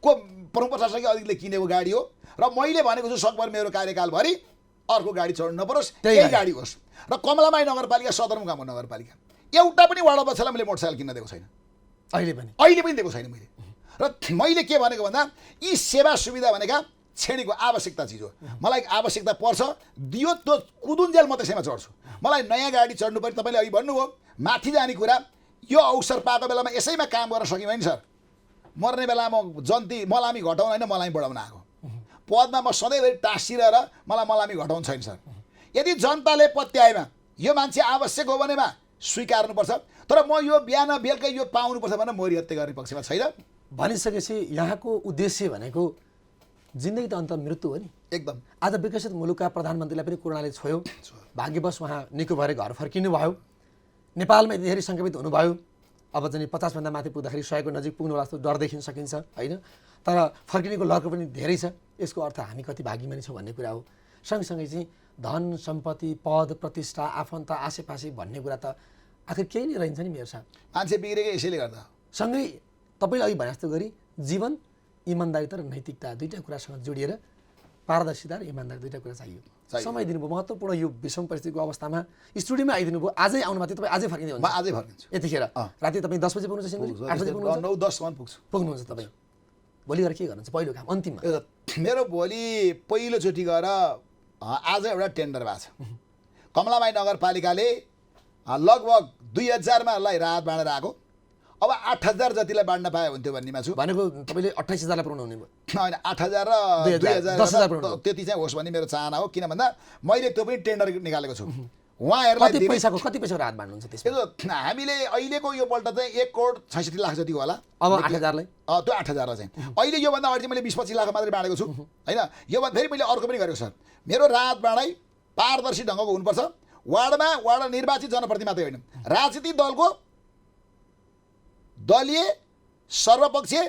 को प्रमुख प्रशासकीय अधिकारीले किनेको गाडी हो र मैले भनेको छु सकभर मेरो कार्यकालभरि अर्को गाडी चढ्नु नपरोस् त्यही गाडी होस् र कमलामाई नगरपालिका सदरमुकाम नगरपालिका एउटा पनि वार्ड अध्यक्षलाई मैले मोटरसाइकल किन्न दिएको छैन अहिले पनि दिएको छैन मैले र मैले के भनेको भन्दा यी सेवा सुविधा भनेका छेडीको आवश्यकता चिज हो मलाई आवश्यकता पर्छ दियो त्यो कुदुन्जेल म त्यसैमा चढ्छु मलाई नयाँ गाडी चढ्नु पर्यो तपाईँले अघि भन्नुभयो माथि जाने कुरा यो अवसर पाएको बेलामा यसैमा काम गर्न सक्यौँ होइन सर मर्ने बेलामा जन्ती मलामी घटाउन होइन मलामी बढाउन आएको पदमा म सधैँभरि टाँसिरहेर मलाई मलामी घटाउनु छैन सर यदि जनताले पत्याएमा यो मान्छे आवश्यक हो भनेमा स्वीकार्नुपर्छ तर म यो बिहान बेलुकै यो पाउनुपर्छ भनेर मोरी हत्या गर्ने पक्षमा छैन भनिसकेपछि यहाँको उद्देश्य भनेको जिन्दगी त अन्त मृत्यु हो नि एकदम आज विकसित मुलुकका प्रधानमन्त्रीलाई पनि कोरोनाले छोयो भाग्यवश उहाँ निको भएर घर फर्किनु भयो नेपालमा यति धेरै सङ्क्रमित हुनुभयो अब चाहिँ 50 भन्दा माथि पुग्दाखेरि 100 को नजिक पुग्नु जस्तो डर देखिन सकिन्छ होइन तर फर्किनेको लहर पनि धेरै छ यसको अर्थ हामी कति भाग्यमानी छौँ भन्ने कुरा हो सँगसँगै चाहिँ धन सम्पत्ति पद प्रतिष्ठा आफन्त आसेपासे भन्ने कुरा त आखिर केही नै रहन्छ नि मेयर साहब मान्छे बिग्रेकै यसैले गर्दा सँगै तपाईँले अघि भने जस्तो गरी जीवन इमान्दारिता र नैतिकता 2टा कुरासँग जोडिएर पारदर्शिता र इमान्दारी 2टा कुरा चाहियो समय दिनुभयो महत्त्वपूर्ण यो विषम परिस्थितिको अवस्थामा स्टुडियोमा आइदिनु भयो आजै आउनुभएको थियो तपाईँ आजै फर्किँदै हुनुहुन्छ म आजै फर्किन्छु यतिखेर राति तपाईँ 10 बजे पुग्नुहुन्छ सिङ्गुरी 8 बजे पुग्नुहुन्छ 9-10 सम्म पुग्नुहुन्छ तपाईँ भोलि गएर के गर्नुहुन्छ पहिलो काम अन्तिममा मेरो भोलि पहिलोचोटि गएर आज एउटा टेन्डर भएको छ कमलामाई नगरपालिकाले लगभग 2000 मा राहत बाँडेर आएको अब 8000 जतिलाई बाँड्न पाए हुन्थ्यो भन्नेमा छु भनेको तपाईँले 28000 लाई पुर्याउनु हुने भयो होइन 8000 र 2000 त्यति चाहिँ होस् भन्ने मेरो चाहना हो किन भन्दा मैले त्यो पनि टेन्डर निकालेको छु उहाँहरूलाई कति पैसाको राहत बाँड्नुहुन्छ त्यसमा हामीले अहिलेको यो पल्ट चाहिँ 1 करोड 66 लाख जति होला अब 8000 लाई त्यो 8000 लाई चाहिँ अहिले योभन्दा अगाडि चाहिँ मैले 20-25 लाख मात्रै बाँडेको छु होइन योभन्दा फेरि मैले अर्को पनि गरेको सर मेरो राहत बाँडाइ पारदर्शी ढङ्गको हुनुपर्छ वार्ड निर्वाचित जनप्रतिनिधि मात्रै होइन राजनीतिक दलको दलीय सर्वपक्षीय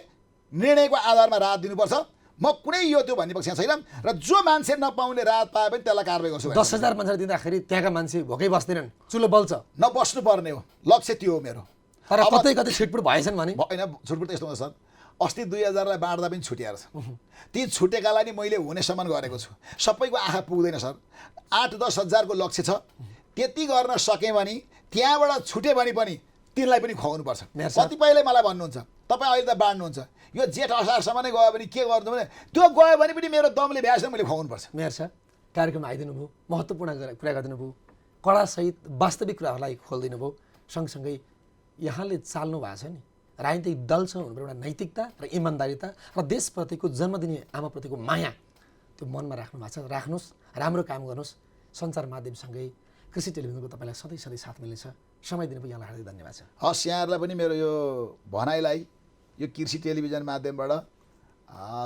निर्णयको आधारमा राहत दिनुपर्छ म कुनै यो त्यो भन्ने पक्षमा छैन र जो मान्छे नपाउने राहत पाए पनि त्यसलाई कारबाही गर्छु 10000 मान्छे दिँदाखेरि त्यहाँका मान्छे भोकै बस्दैनन् चुलो बल्छ नबस्नु पर्ने हो लक्ष्य त्यो हो मेरो तर कतै छुटपुट भएछन् भने होइन छुटपुट यस्तो हुन्छ सर अस्ति 2000 लाई बाँड्दा पनि छुटिएर छ ती छुटेकालाई नि मैले हुनेसम्म गरेको छु सबैको आँखा पुग्दैन सर 8-10 हजारको लक्ष्य छ त्यति गर्न सकेँ भने त्यहाँबाट छुटे भने पनि तिनलाई पनि खुवाउनुपर्छ कतिपयले मलाई भन्नुहुन्छ तपाईँ अहिले त बाँड्नुहुन्छ यो जेठ असारसम्म नै गयो भने के गर्नु भने त्यो गयो भने पनि मेरो दमले भ्याएछ मैले खुवाउनुपर्छ मेयर साहब कार्यक्रममा आइदिनु भयो महत्त्वपूर्ण कुरा गरिदिनु भयो कडासहित वास्तविक कुराहरूलाई खोलिदिनु भयो सँगसँगै यहाँले चाल्नु भएको छ नि राजनीतिक दलसँग हुनुपर्ने एउटा नैतिकता र इमान्दारिता र देशप्रतिको जन्म दिने आमाप्रतिको माया त्यो मनमा राख्नु भएको छ राख्नुहोस् राम्रो काम गर्नुहोस् सञ्चार माध्यमसँगै कृषि टेलिभिजनको तपाईँलाई सधैँ सधैँ साथ मिल्नेछ। समय दिनुभयो, यहाँलाई हार्दिक धन्यवाद छ। हस्, यहाँहरूलाई पनि मेरो यो भनाइलाई यो कृषि टेलिभिजन माध्यमबाट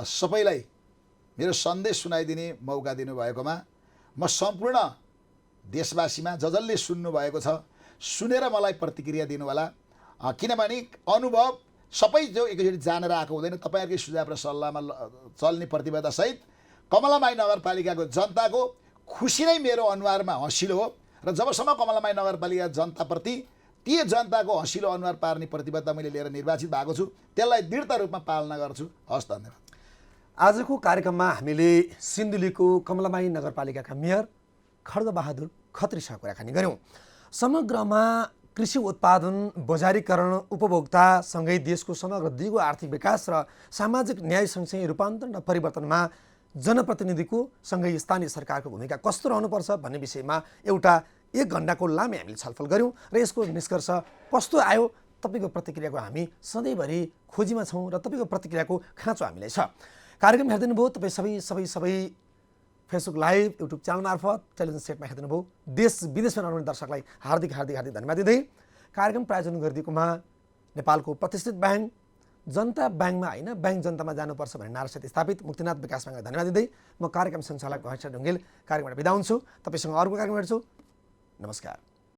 सबैलाई मेरो सन्देश सुनाइदिने मौका दिनुभएकोमा म सम्पूर्ण देशवासीमा जसले सुन्नुभएको छ सुनेर मलाई प्रतिक्रिया दिनु होला। किनभने अनुभव सबै जो एकैचोटि जानेर आएको हुँदैन। तपाईँहरूकै सुझाव र सल्लाहमा चल्ने प्रतिबद्धतासहित कमलामाई नगरपालिकाको जनताको खुसी नै मेरो अनुहारमा हँसिलो हो र जबसम्म कमलामाई नगरपालिका जनताप्रति ती जनताको हँसिलो अनुहार पार्ने प्रतिबद्धता मैले लिएर निर्वाचित भएको छु, त्यसलाई दृढता रूपमा पालना गर्छु। हस्, धन्यवाद। आजको कार्यक्रममा हामीले सिन्धुलीको कमलामाई नगरपालिकाका मेयर खड्गबहादुर खत्रीसँग कुराकानी गऱ्यौँ। समग्रमा कृषि उत्पादन, बजारीकरण, उपभोक्तासँगै देशको समग्र दिगो आर्थिक विकास र सामाजिक न्याय सँगसँगै रूपान्तरण र परिवर्तनमा जनप्रतिनिधिको सँगै स्थानीय सरकारको भूमिका कस्तो रहनुपर्छ भन्ने विषयमा एउटा 1 घण्टाको लामै हामीले छलफल गऱ्यौँ र यसको निष्कर्ष कस्तो आयो तपाईँको प्रतिक्रियाको हामी सधैँभरि खोजीमा छौँ र तपाईँको प्रतिक्रियाको खाँचो हामीलाई छ। कार्यक्रम हेरिदिनु भयो तपाईँ सबै फेसबुक लाइभ, युट्युब च्यानल मार्फत, टेलिभिजन सेटमा हेरिदिनु भयो। देश विदेशमा रहने दर्शकलाई हार्दिक धन्यवाद दिँदै कार्यक्रम प्रायोजन गरिदिएकोमा नेपालको प्रतिष्ठित ब्याङ्क जनता ब्याङ्कमा होइन ब्याङ्क जनतामा जानुपर्छ भन्ने नारासहित स्थापित मुक्तिनाथ विकास ब्याङ्कलाई धन्यवाद दिँदै म कार्यक्रम सञ्चालक घैँचा ढुङ्गेल कार्यक्रमबाट बिदा हुन्छु। तपाईँसँग अर्को कार्यक्रम हेर्छु। नमस्कार।